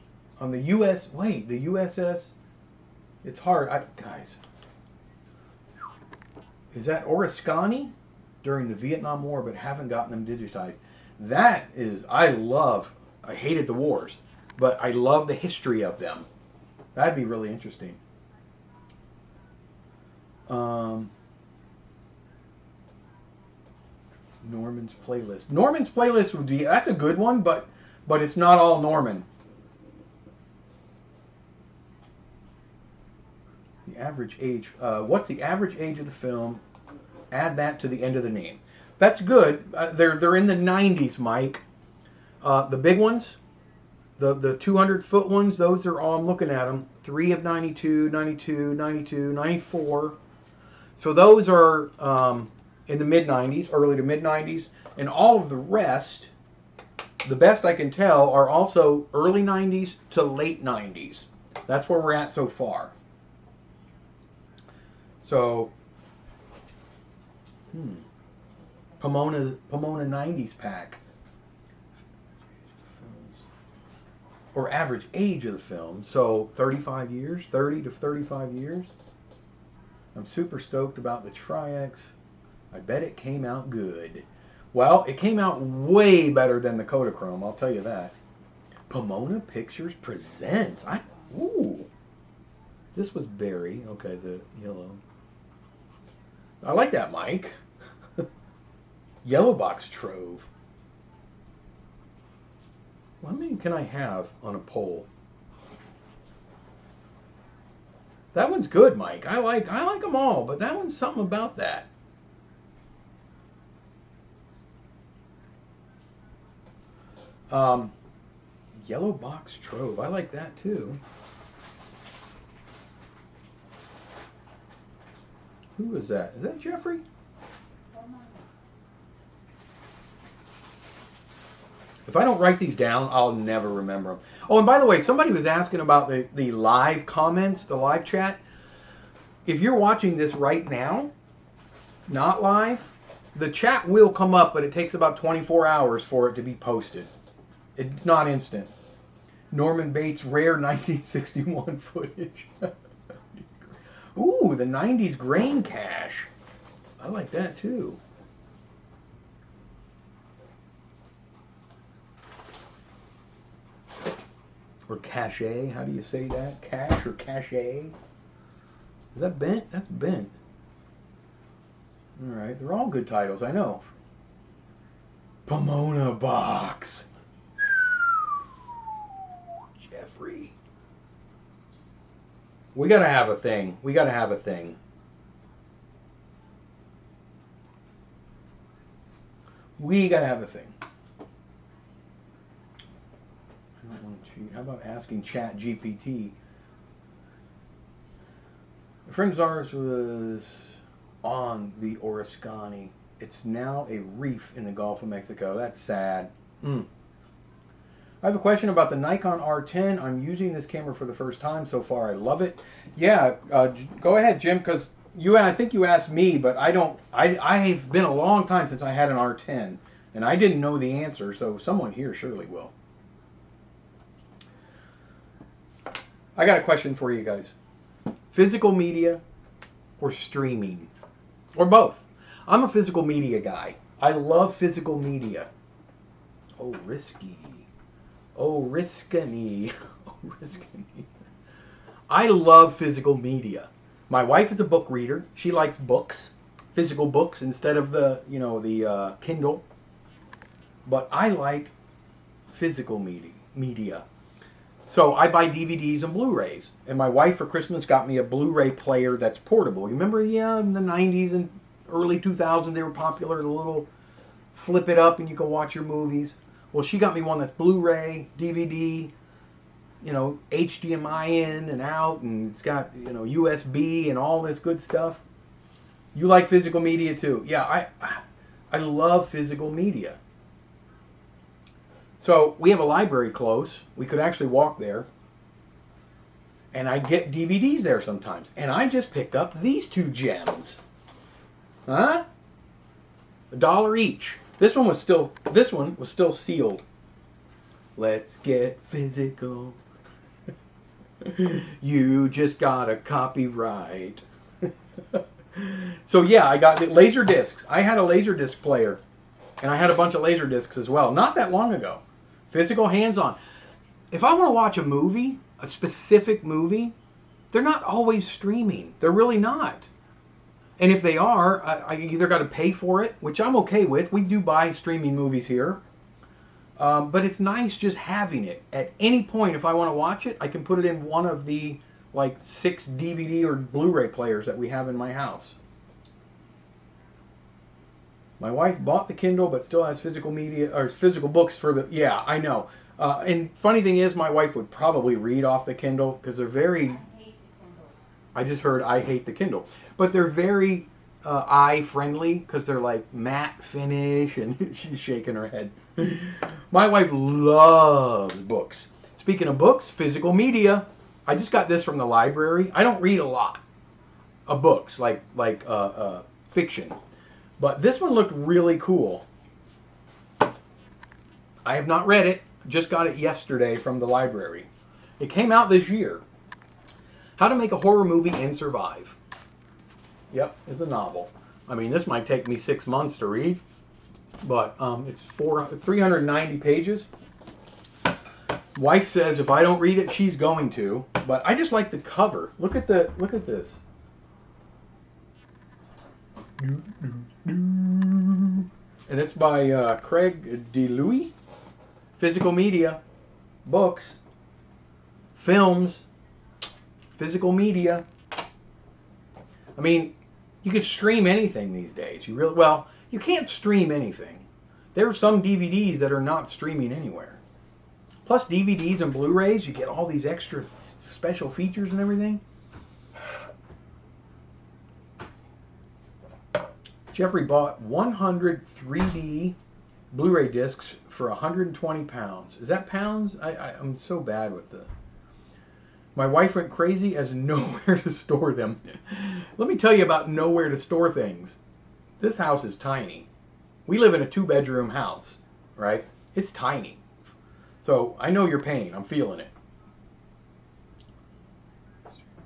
It's hard. Guys. Is that Oriskany during the Vietnam War, but haven't gotten them digitized? That is, I hated the wars, but I love the history of them. That'd be really interesting. Norman's playlist. Norman's playlist would be, that's a good one, but it's not all Norman. The average age. What's the average age of the film? Add that to the end of the name. That's good. They're in the 90s, Mike. The big ones, the 200-foot ones, those are all, I'm looking at them. 3 of 92, 92, 92, 94. So those are in the mid-90s, early to mid-90s. And all of the rest, the best I can tell, are also early 90s to late 90s. That's where we're at so far. So, Pomona 90s pack. Or average age of the film. So 35 years, 30 to 35 years. I'm super stoked about the Tri-X. I bet it came out good. Well, it came out way better than the Kodachrome, I'll tell you that. Pomona Pictures presents. Ooh. This was Barry. Okay, the yellow. I like that mic. Yellow box trove. How many can I have on a pole? That one's good, Mike. I like them all, but that one's something about that. Yellow box trove. I like that too. Who is that? Is that Jeffrey? If I don't write these down, I'll never remember them. Oh, and by the way, somebody was asking about the live comments, the live chat. If you're watching this right now, not live, the chat will come up, but it takes about 24 hours for it to be posted. It's not instant. Norman Bates rare 1961 footage. Ooh, the 90s grain cache. I like that too. Or cachet, how do you say that? Cache or cachet? Is that bent? That's bent. Alright, they're all good titles, I know. Pomona box. Jeffrey. We gotta have a thing. We gotta have a thing. We gotta have a thing. How about asking Chat GPT? A friend of ours was on the Oroscani. It's now a reef in the Gulf of Mexico. That's sad. I have a question about the Nikon R10. I'm using this camera for the first time so far. I love it. Yeah, go ahead, Jim, because I think you asked me, but I've been a long time since I had an R10, and I didn't know the answer, so someone here surely will. I got a question for you guys. Physical media or streaming? Or both? I'm a physical media guy. I love physical media. Oh, risky. Oh, risky. Oh, risky. I love physical media. My wife is a book reader. She likes books, physical books instead of the Kindle. But I like physical media. So I buy DVDs and Blu-rays. And my wife for Christmas got me a Blu-ray player that's portable. You remember, in the 90s and early 2000s, they were popular. The little flip it up and you can watch your movies. Well, she got me one that's Blu-ray, DVD, HDMI in and out, and it's got, USB and all this good stuff. You like physical media too? Yeah, I love physical media. So we have a library close. We could actually walk there. And I get DVDs there sometimes. And I just picked up these two gems. Huh? $1 each. This one was still sealed. Let's get physical. You just got a copyright. So yeah, I got the laser discs. I had a laser disc player. And I had a bunch of laser discs as well. Not that long ago. Physical, hands-on. If I want to watch a movie, a specific movie, they're not always streaming. They're really not. And if they are, I either got to pay for it, which I'm okay with. We do buy streaming movies here. But it's nice just having it. At any point, if I want to watch it, I can put it in one of the 6 DVD or Blu-ray players that we have in my house. My wife bought the Kindle, but still has physical media or physical books for the. Yeah, I know. And funny thing is, my wife would probably read off the Kindle because they're very. I just heard I hate the Kindle, but they're very eye friendly because they're like matte finish, and she's shaking her head. My wife loves books. Speaking of books, physical media. I just got this from the library. I don't read a lot of books like fiction. But this one looked really cool. I have not read it. Just got it yesterday from the library. It came out this year. How to Make a Horror Movie and Survive. Yep, it's a novel. I mean, this might take me 6 months to read. But it's 390 pages. Wife says if I don't read it, she's going to. But I just like the cover. Look at this. And it's by Craig DeLuey. Physical media, books, films, physical media. I mean, you can stream anything these days. You can't stream anything. There are some DVDs that are not streaming anywhere. Plus DVDs and Blu-rays, you get all these extra special features and everything. Jeffrey bought 100 3D Blu-ray discs for 120 pounds. Is that pounds? I'm so bad with the... My wife went crazy as nowhere to store them. Let me tell you about nowhere to store things. This house is tiny. We live in a 2-bedroom house, right? It's tiny. So I know your pain. I'm feeling it.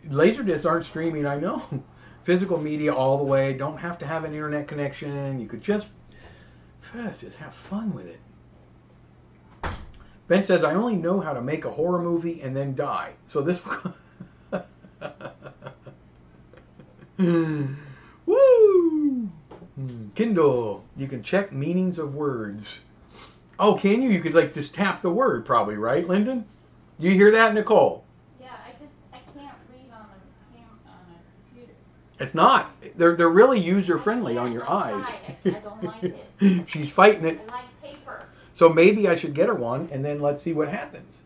Laserdiscs aren't streaming, I know. Physical media all the way. Don't have to have an internet connection. You could just have fun with it. Ben says, I only know how to make a horror movie and then die. So this... Woo! Kindle. You can check meanings of words. Oh, can you? You could like just tap the word probably, right, Lyndon? Do you hear that, Nicole? I can't read on a computer. It's not. They're really user friendly on your eyes. I don't like it. She's fighting it. I like paper. So maybe I should get her one and then let's see what happens.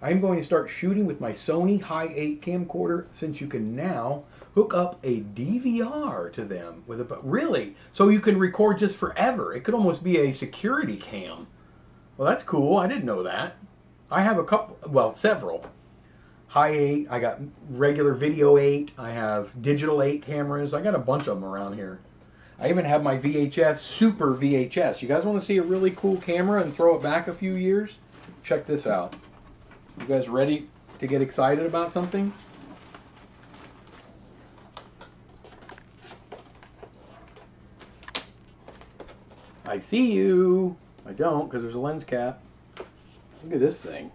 I'm going to start shooting with my Sony Hi8 camcorder since you can now hook up a DVR to them with a really so you can record just forever. It could almost be a security cam. Well, that's cool. I didn't know that. I have a couple, well, several. Hi8, I got regular video 8, I have digital 8 cameras. I got a bunch of them around here. I even have my VHS, Super VHS. You guys want to see a really cool camera and throw it back a few years? Check this out. You guys ready to get excited about something? I see you. I don't because there's a lens cap. Look at this thing.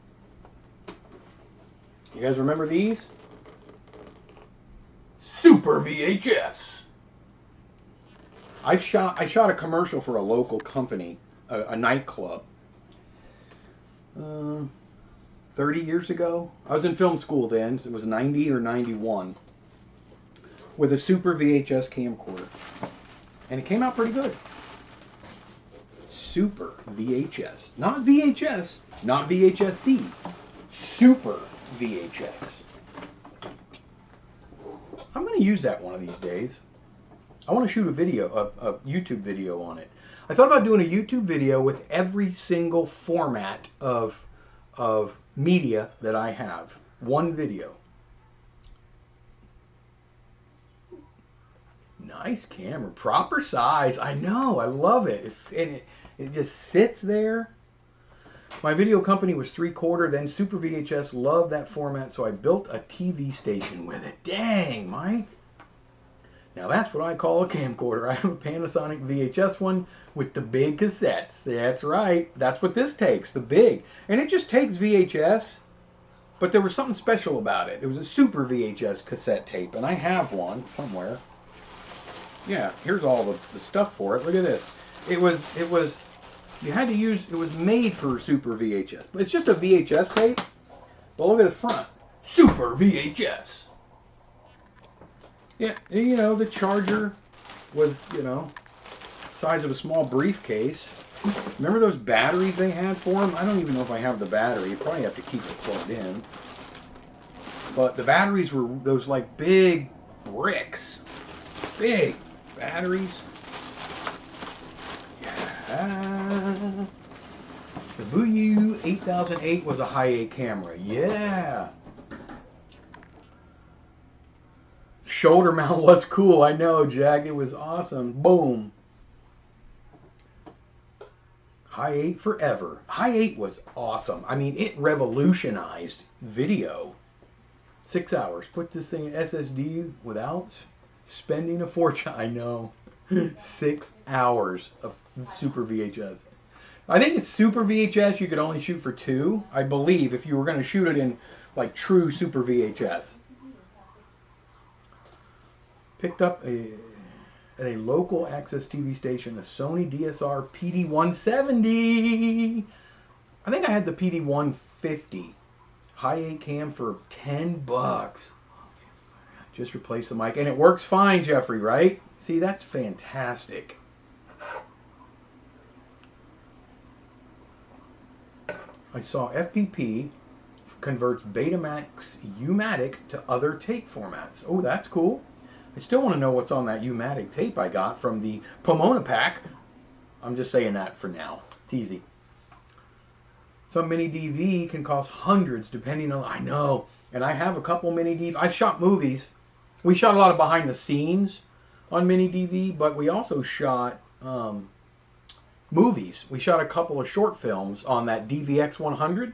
You guys remember these? Super VHS. I shot a commercial for a local company, a nightclub. 30 years ago. I was in film school then. So it was 90 or 91. With a Super VHS camcorder. And it came out pretty good. Super VHS. Not VHS. Not VHS-C. Super VHS. I'm going to use that one of these days. I want to shoot a video, a YouTube video on it. I thought about doing a YouTube video with every single format of media that I have. One video. Nice camera. Proper size. I know. I love it. It just sits there. My video company was 3/4, then Super VHS. Loved that format, so I built a TV station with it. Dang, Mike. Now that's what I call a camcorder. I have a Panasonic VHS one with the big cassettes. That's right. That's what this takes, the big. And it just takes VHS, but there was something special about it. It was a Super VHS cassette tape, and I have one somewhere. Yeah, here's all the stuff for it. Look at this. It was, you had to use, it was made for Super VHS. It's just a VHS tape. But look at the front. Super VHS. Yeah, you know, the charger was, you know, size of a small briefcase. Remember those batteries they had for them? I don't even know if I have the battery. You probably have to keep it plugged in. But the batteries were those like big bricks. Big batteries. Yeah. The Boo 8008 was a high 8 camera. Yeah. Shoulder mount was cool. I know, Jack. It was awesome. Boom. High 8 forever. High 8 was awesome. I mean, it revolutionized video. 6 hours. Put this thing in SSD without spending a fortune. I know. 6 hours of Super VHS. I think it's Super VHS you could only shoot for 2. I believe if you were going to shoot it in like true Super VHS. Picked up at a local access TV station a Sony DSR PD170. I think I had the PD150 high 8 cam for $10. Just replace the mic and it works fine, Jeffrey, right? See, that's fantastic. I saw FPP converts Betamax U-matic to other tape formats. Oh, that's cool. I still want to know what's on that U-matic tape I got from the Pomona pack. I'm just saying that for now. It's easy. Some mini DV can cost hundreds depending on... I know. And I have a couple mini DV. I've shot movies. We shot a lot of behind the scenes on mini DV, but we also shot movies. We shot a couple of short films on that DVX 100,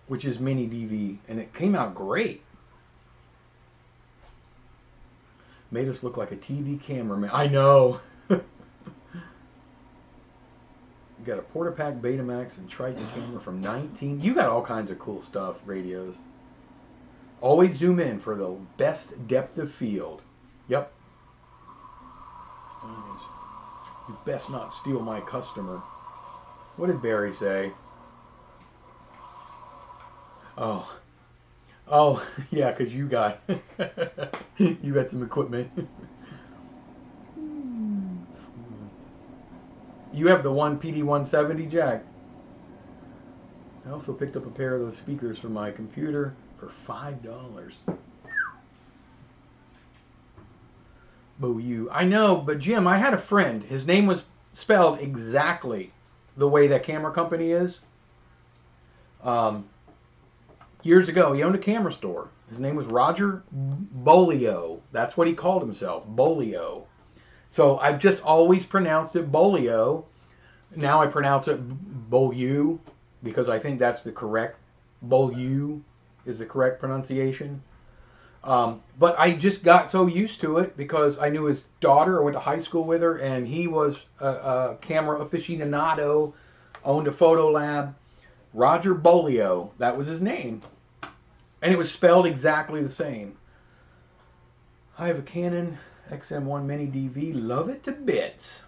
which is mini DV, and it came out great. Made us look like a TV cameraman. I know. You got a Portapack Betamax and Triton camera from 19. You got all kinds of cool stuff, radios. Always zoom in for the best depth of field. Yep. You best not steal my customer. What did Barry say? Oh. Oh, yeah, because you got you got some equipment. You have the one PD170, Jack. I also picked up a pair of those speakers for my computer for $5. Boo you. I know, but Jim, I had a friend. His name was spelled exactly the way that camera company is. Years ago, he owned a camera store. His name was Roger Bolio. That's what he called himself, Bolio. So I've just always pronounced it Bolio. Now I pronounce it Bolu because I think that's the correct, Bolu is the correct pronunciation. But I just got so used to it because I knew his daughter. I went to high school with her, and he was a camera aficionado, owned a photo lab. Roger Bolio, that was his name. And it was spelled exactly the same. I have a Canon XM1 Mini DV. Love it to bits.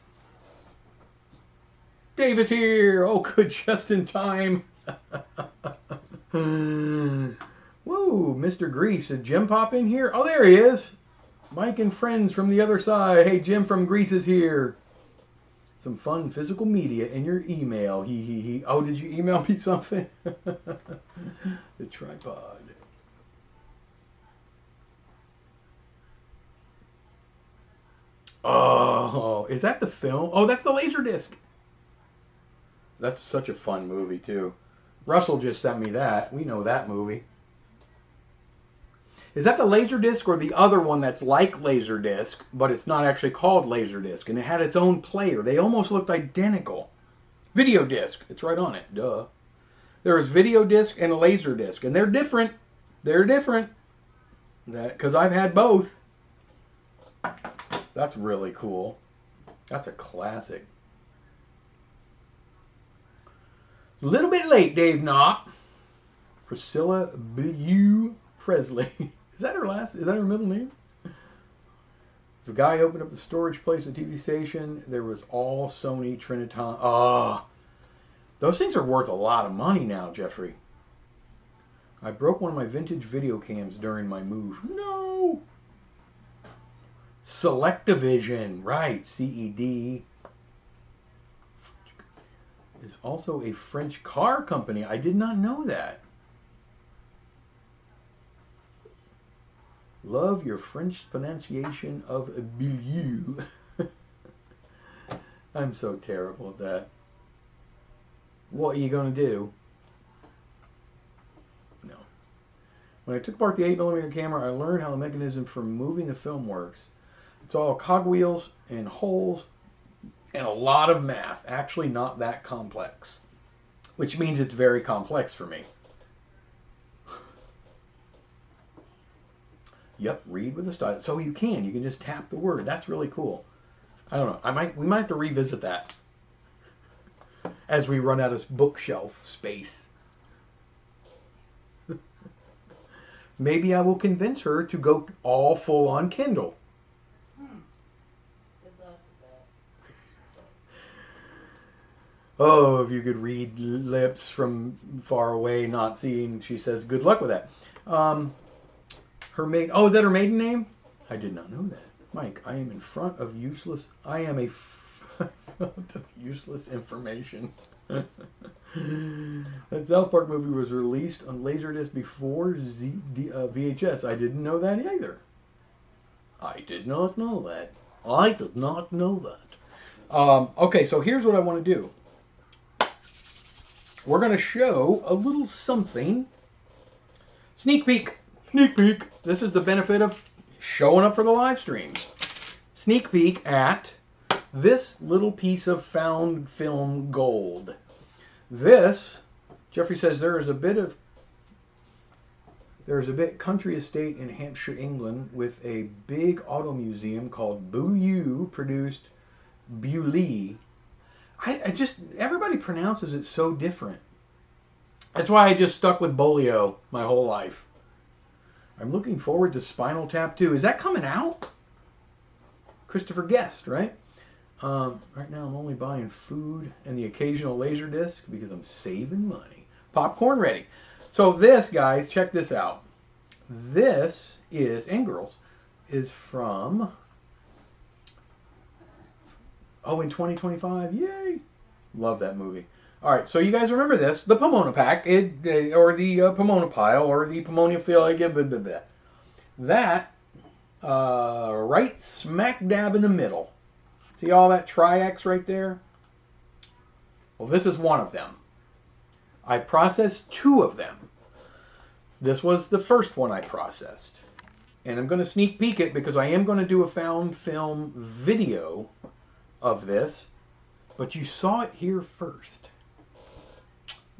Dave is here. Oh, good, just in time. Whoa, Mr. Grease. Did Jim pop in here? Oh, there he is. Mike and friends from the other side. Hey, Jim from Grease is here. Some fun physical media in your email. He, he, he. Oh, did you email me something? The tripod. Oh, is that the film? Oh, that's the Laserdisc. That's such a fun movie, too. Russell just sent me that. We know that movie. Is that the Laserdisc or the other one that's like Laserdisc, but it's not actually called Laserdisc, and it had its own player? They almost looked identical. Video disc. It's right on it. Duh. There is video disc and a Laserdisc, and they're different. They're different. Because I've had both. That's really cool. That's a classic. A little bit late, Dave Knott. Priscilla B.U. Presley. Is that her last? Is that her middle name? The guy opened up the storage place at TV station. There was all Sony Triniton. Oh, those things are worth a lot of money now, Jeffrey. I broke one of my vintage video cams during my move. No. Selectavision, right? CED. is also a French car company. I did not know that. Love your French pronunciation of Beaulieu. I'm so terrible at that. What are you going to do? No. When I took apart the 8mm camera, I learned how the mechanism for moving the film works. It's all cogwheels and holes and a lot of math. Actually not that complex. Which means it's very complex for me. Yep, read with a style. So you can just tap the word. That's really cool. I don't know. We might have to revisit that as we run out of bookshelf space. Maybe I will convince her to go all full on Kindle. Oh, if you could read lips from far away, not seeing, she says, good luck with that. Her maid. Oh, is that her maiden name? I did not know that. Mike, I am in front of useless. I am a front of useless information. That South Park movie was released on Laserdisc before VHS. I didn't know that either. I did not know that. I did not know that. Okay, so here's what I want to do. We're going to show a little something. Sneak peek. Sneak peek. This is the benefit of showing up for the live streams. Sneak peek at this little piece of found film gold. This, Jeffrey says, there's a bit country estate in Hampshire, England, with a big auto museum called Beaulieu produced Beaulieu. I just, everybody pronounces it so different. That's why I just stuck with Bolio my whole life. I'm looking forward to Spinal Tap 2. Is that coming out? Christopher Guest, right? Right now I'm only buying food and the occasional Laserdisc because I'm saving money. Popcorn ready. So this, guys, check this out. This is, and girls, is from, in 2025. Yay! Love that movie. All right, so you guys remember this, the Pomona Pack, or the Pomona Pile, or the Pomona Field, that, right smack dab in the middle. See all that tri-X right there? Well, this is one of them. I processed 2 of them. This was the first one I processed. And I'm going to sneak peek it because I am going to do a found film video of this. But you saw it here first.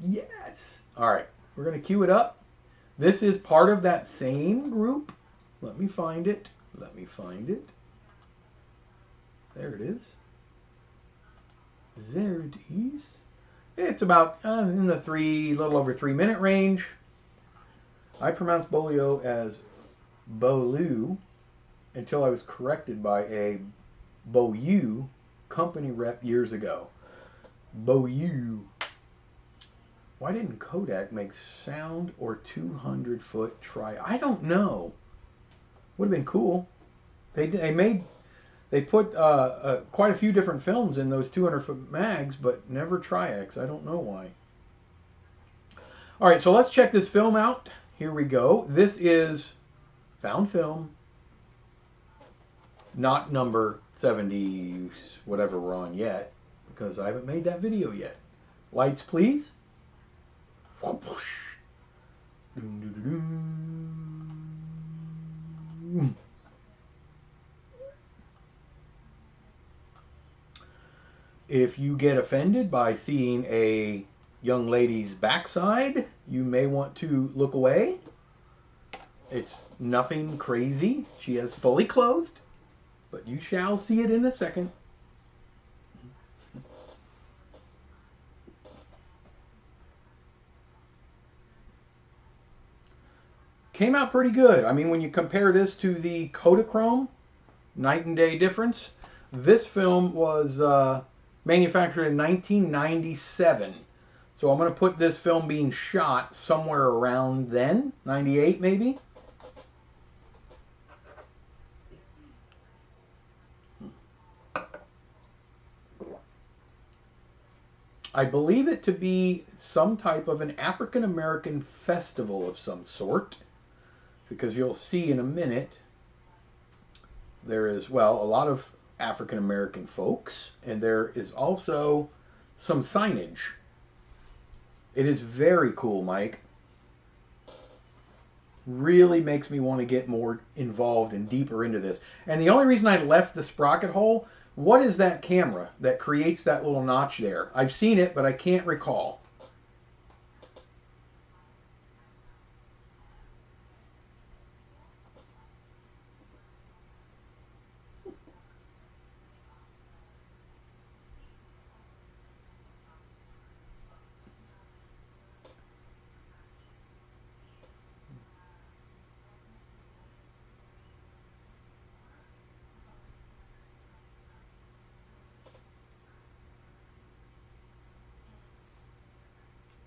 Yes. All right. We're going to cue it up. This is part of that same group. Let me find it. Let me find it. There it is. There it is. It's about in the little over 3 minute range. I pronounced Bolio as Beaulieu until I was corrected by a Beaulieu company rep years ago. Beaulieu. Why didn't Kodak make sound or 200-foot try? I don't know. Would have been cool. They put quite a few different films in those 200-foot mags, but never Tri-X. I don't know why. All right, so let's check this film out. Here we go. This is found film, not number 70, whatever we're on yet, because I haven't made that video yet. Lights, please. If you get offended by seeing a young lady's backside, you may want to look away. It's nothing crazy. She is fully clothed, but you shall see it in a second. Came out pretty good. I mean, when you compare this to the Kodachrome, night and day difference. This film was manufactured in 1997. So I'm going to put this film being shot somewhere around then, 98 maybe. I believe it to be some type of an African American festival of some sort, because you'll see in a minute there is, well, a lot of African American folks, and there is also some signage. It is very cool, Mike. Really makes me want to get more involved and deeper into this. And the only reason I left the sprocket hole, what is that camera that creates that little notch there? I've seen it, but I can't recall.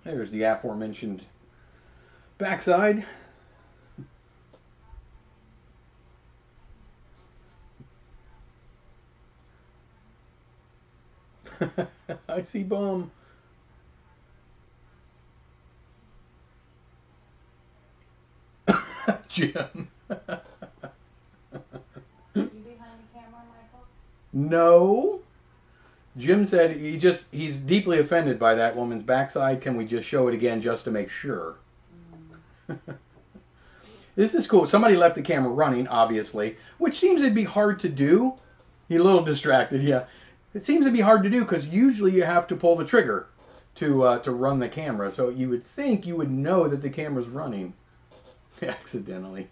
There's the aforementioned backside. I see bum. Jim. You behind the camera, Michael? No. Jim said he's deeply offended by that woman's backside. Can we just show it again just to make sure? This is cool. Somebody left the camera running, obviously, which seems to be hard to do. He's a little distracted, yeah. It seems to be hard to do because usually you have to pull the trigger to run the camera. So you would think you would know that the camera's running accidentally.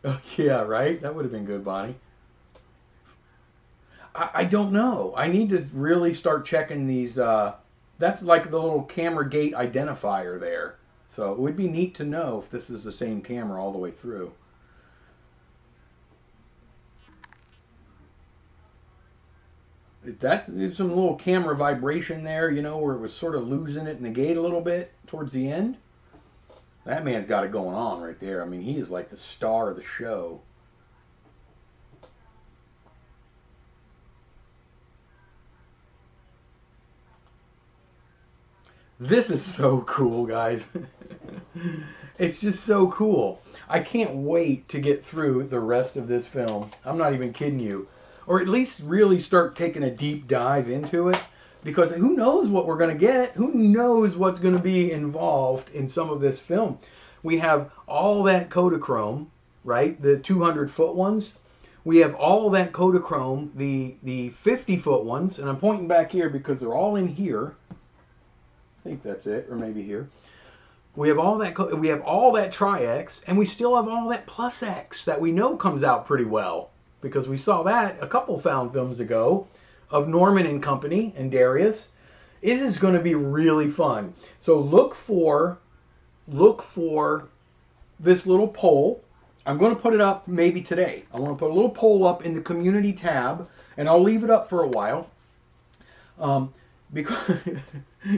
Oh, yeah, right? That would have been good, Bonnie. I don't know. I need to really start checking these. That's like the little camera gate identifier there. So it would be neat to know if this is the same camera all the way through. There's some little camera vibration there, you know, where it was sort of losing it in the gate a little bit towards the end. That man's got it going on right there. I mean, he is like the star of the show. This is so cool, guys. It's just so cool. I can't wait to get through the rest of this film. I'm not even kidding you. Or at least really start taking a deep dive into it. Because who knows what we're going to get? Who knows what's going to be involved in some of this film? We have all that Kodachrome, right? The 200-foot ones. We have all that Kodachrome, the 50-foot ones. And I'm pointing back here because they're all in here. I think that's it, or maybe here. We have all that Tri-X, and we still have all that Plus X that we know comes out pretty well because we saw that a couple found films ago of Norman and Company and Darius. This is going to be really fun. So look for this little poll. I'm going to put it up maybe today. I want to put a little poll up in the community tab, and I'll leave it up for a while. Because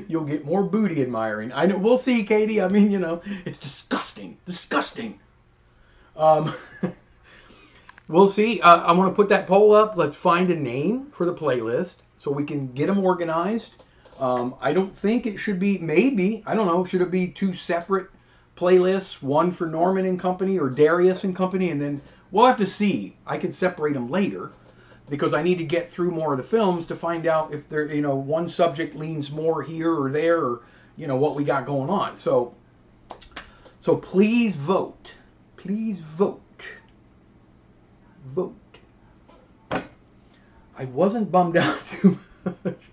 you'll get more booty admiring. I know. We'll see, Katie. I mean, you know, it's disgusting. Disgusting. We'll see. I want to put that poll up. Let's find a name for the playlist so we can get them organized. I don't think it should be, maybe, I don't know, should it be two separate playlists? One for Norman and Company or Darius and Company? And then we'll have to see. I can separate them later, because I need to get through more of the films to find out if there, you know, one subject leans more here or there, or, you know, what we got going on. So please vote. Please vote. Vote. I wasn't bummed out too much.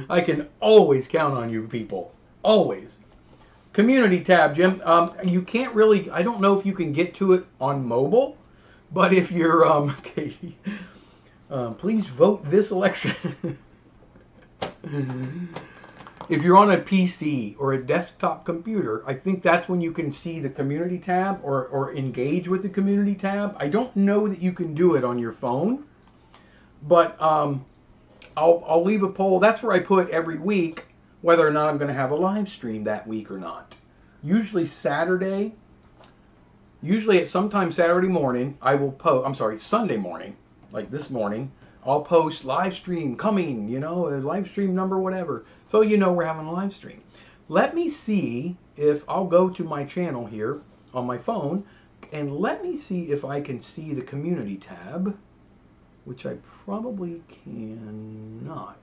I can always count on you people. Always. Community tab, Jim. You can't really, I don't know if you can get to it on mobile. But if you're, Katie, please vote this election. If you're on a PC or a desktop computer, I think that's when you can see the community tab or engage with the community tab. I don't know that you can do it on your phone, but I'll leave a poll. That's where I put every week whether or not I'm going to have a live stream that week or not. Usually Saturday. Usually at sometime Saturday morning, I will post, Sunday morning, like this morning, I'll post live stream coming, you know, a live stream number, whatever. So you know we're having a live stream. Let me see if I'll go to my channel here on my phone and let me see if I can see the community tab, which I probably cannot.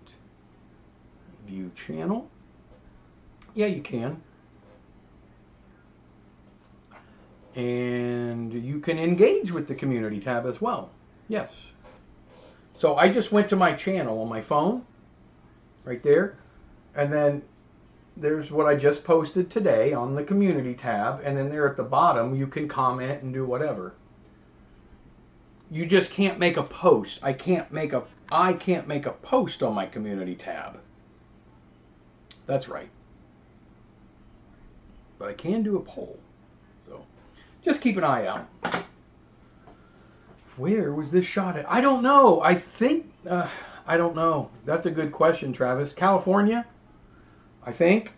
View channel. Yeah, you can. And you can engage with the community tab as well. Yes. So I just went to my channel on my phone, right there, and then there's what I just posted today on the community tab, and then there at the bottom you can comment and do whatever. You just can't make a post. I can't make a post on my community tab. That's right. But I can do a poll. So just keep an eye out. Where was this shot at? I don't know. I think, I don't know. That's a good question, Travis. California, I think.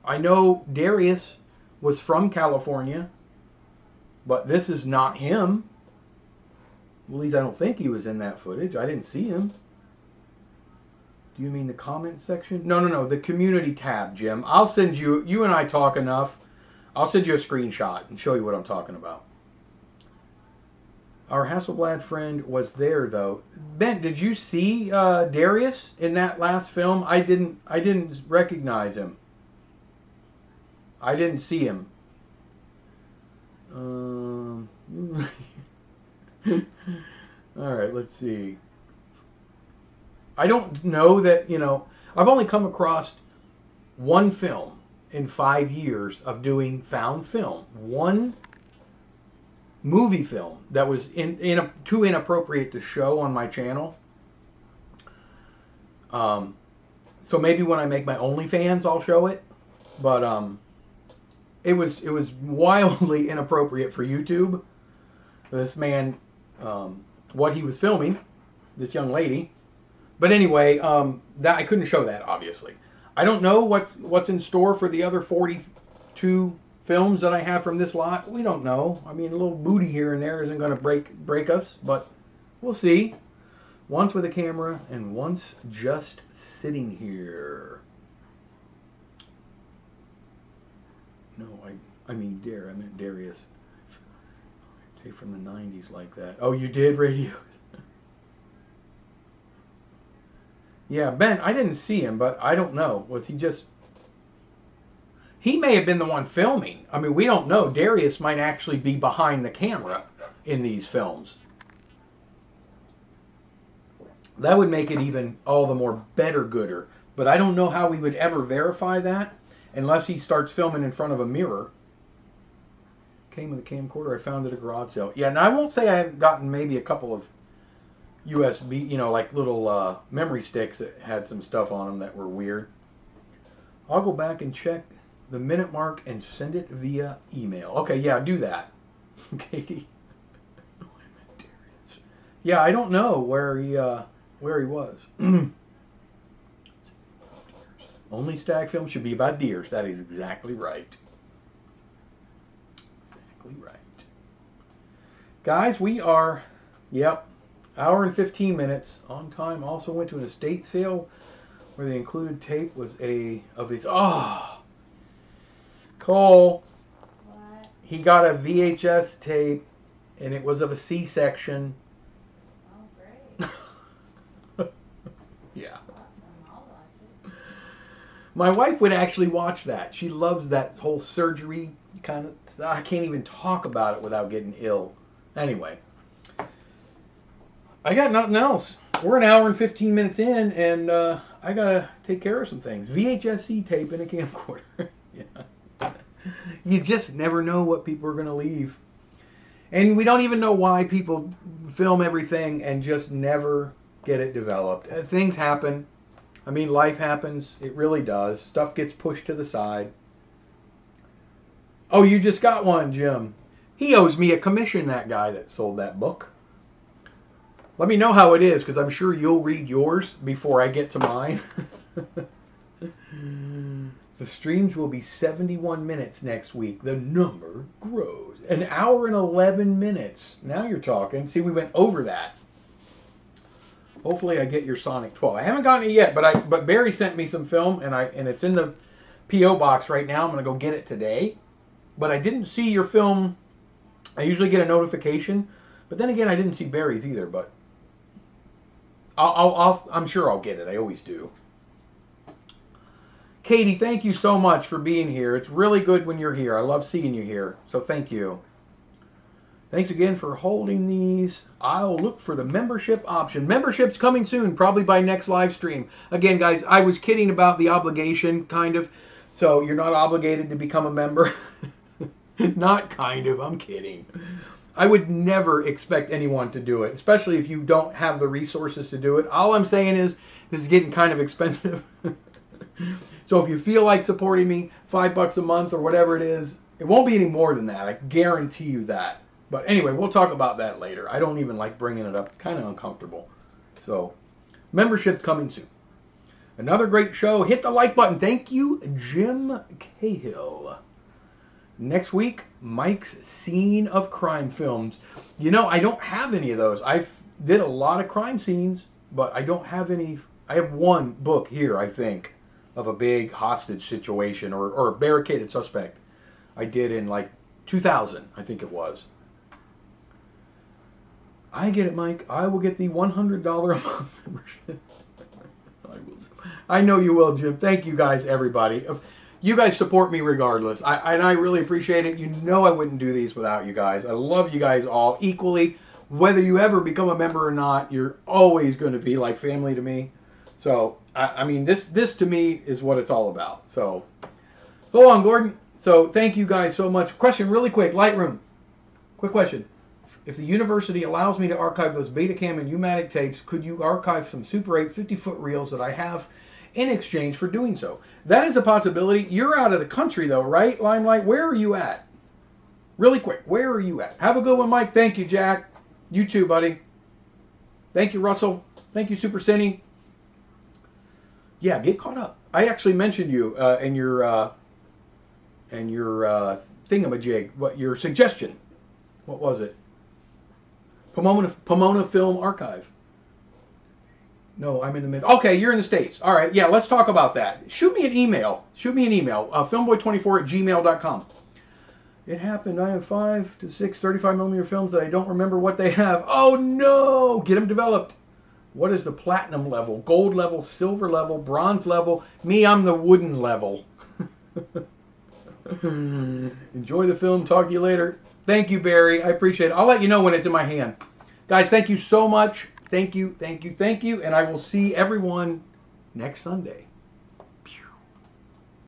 I know Darius was from California, but this is not him. At least I don't think he was in that footage. I didn't see him. Do you mean the comment section? No. The community tab, Jim. I'll send you, you and I talk enough. I'll send you a screenshot and show you what I'm talking about. Our Hasselblad friend was there, though. Ben, did you see Darius in that last film? I didn't recognize him. I didn't see him. All right, let's see. I don't know that, you know, I've only come across one film in 5 years of doing found film. One movie film that was too inappropriate to show on my channel. So maybe when I make my OnlyFans, I'll show it. But it was wildly inappropriate for YouTube. This man, what he was filming, this young lady. But anyway, that I couldn't show that, obviously. I don't know what's in store for the other 42 films that I have from this lot. We don't know. I mean, a little booty here and there isn't going to break us, but we'll see. Once with a camera and once just sitting here. No, I mean I meant Darius. Take from the 90s like that. Oh, you did, radio? Yeah, Ben, I didn't see him, but I don't know. Was he just... He may have been the one filming. I mean, we don't know. Darius might actually be behind the camera in these films. That would make it even all the more better gooder. But I don't know how we would ever verify that unless he starts filming in front of a mirror. Came with a camcorder. I found it at a garage sale. Yeah, and I won't say I haven't gotten maybe a couple of USB, you know, like little memory sticks that had some stuff on them that were weird. I'll go back and check the minute mark and send it via email. Okay, yeah, do that. Katie. Yeah, I don't know where he was. Only stag film should be about deers. That is exactly right. Exactly right. Guys, we are, yep, hour and 15 minutes on time. Also went to an estate sale where the included tape was Cole. What? He got a VHS tape and it was of a C-section. Oh, great. Yeah. Awesome. I'll watch it. My wife would actually watch that. She loves that whole surgery kind of stuff. I can't even talk about it without getting ill. Anyway. I got nothing else. We're an hour and 15 minutes in, and I got to take care of some things. VHS-C tape and a camcorder. Yeah. You just never know what people are going to leave. And we don't even know why people film everything and just never get it developed. Things happen. I mean, life happens. It really does. Stuff gets pushed to the side. Oh, you just got one, Jim. He owes me a commission, that guy that sold that book. Let me know how it is, because I'm sure you'll read yours before I get to mine. The streams will be 71 minutes next week. The number grows. An hour and 11 minutes. Now you're talking. See, we went over that. Hopefully I get your Sonic 12. I haven't gotten it yet, but Barry sent me some film and it's in the PO box right now. I'm gonna go get it today. But I didn't see your film. I usually get a notification, but then again I didn't see Barry's either. But I'm sure I'll get it. I always do. Katie, thank you so much for being here. It's really good when you're here. I love seeing you here. So thank you. Thanks again for holding these. I'll look for the membership option. Membership's coming soon, probably by next live stream. Again, guys, I was kidding about the obligation, kind of. So you're not obligated to become a member. Not kind of, I'm kidding. I would never expect anyone to do it, especially if you don't have the resources to do it. All I'm saying is, this is getting kind of expensive. So if you feel like supporting me, $5 a month or whatever it is, it won't be any more than that. I guarantee you that. But anyway, we'll talk about that later. I don't even like bringing it up. It's kind of uncomfortable. So, membership's coming soon. Another great show. Hit the like button. Thank you, Jim Cahill. Next week, Mike's Scene of Crime films. You know, I don't have any of those. I did a lot of crime scenes, but I don't have any. I have one book here, I think, of a big hostage situation or a barricaded suspect. I did in like 2000, I think it was. I get it, Mike. I will get the $100 a month membership. I know you will, Jim. Thank you guys, everybody. You guys support me regardless. And I really appreciate it. You know I wouldn't do these without you guys. I love you guys all equally. Whether you ever become a member or not, you're always going to be like family to me. So, I mean, this to me is what it's all about. So, go on, Gordon. So, thank you guys so much. Question really quick. Lightroom. Quick question. If the university allows me to archive those Betacam and U-matic tapes, could you archive some Super 8 50-foot reels that I have in exchange for doing so? That is a possibility. You're out of the country, though, right, Limelight? Where are you at? Really quick, where are you at? Have a good one, Mike. Thank you, Jack. You too, buddy. Thank you, Russell. Thank you, Super Cindy. Yeah, get caught up. I actually mentioned you in your thingamajig. What your suggestion? What was it? Pomona Film Archive. No, I'm in the middle. Okay, you're in the States. All right, yeah, let's talk about that. Shoot me an email. Filmboy24@gmail.com. It happened. I have 5 to 6 35mm films that I don't remember what they have. Oh, no! Get them developed. What is the platinum level? Gold level, silver level, bronze level? Me, I'm the wooden level. Enjoy the film. Talk to you later. Thank you, Barry. I appreciate it. I'll let you know when it's in my hand. Guys, thank you so much. Thank you, thank you, thank you. And I will see everyone next Sunday.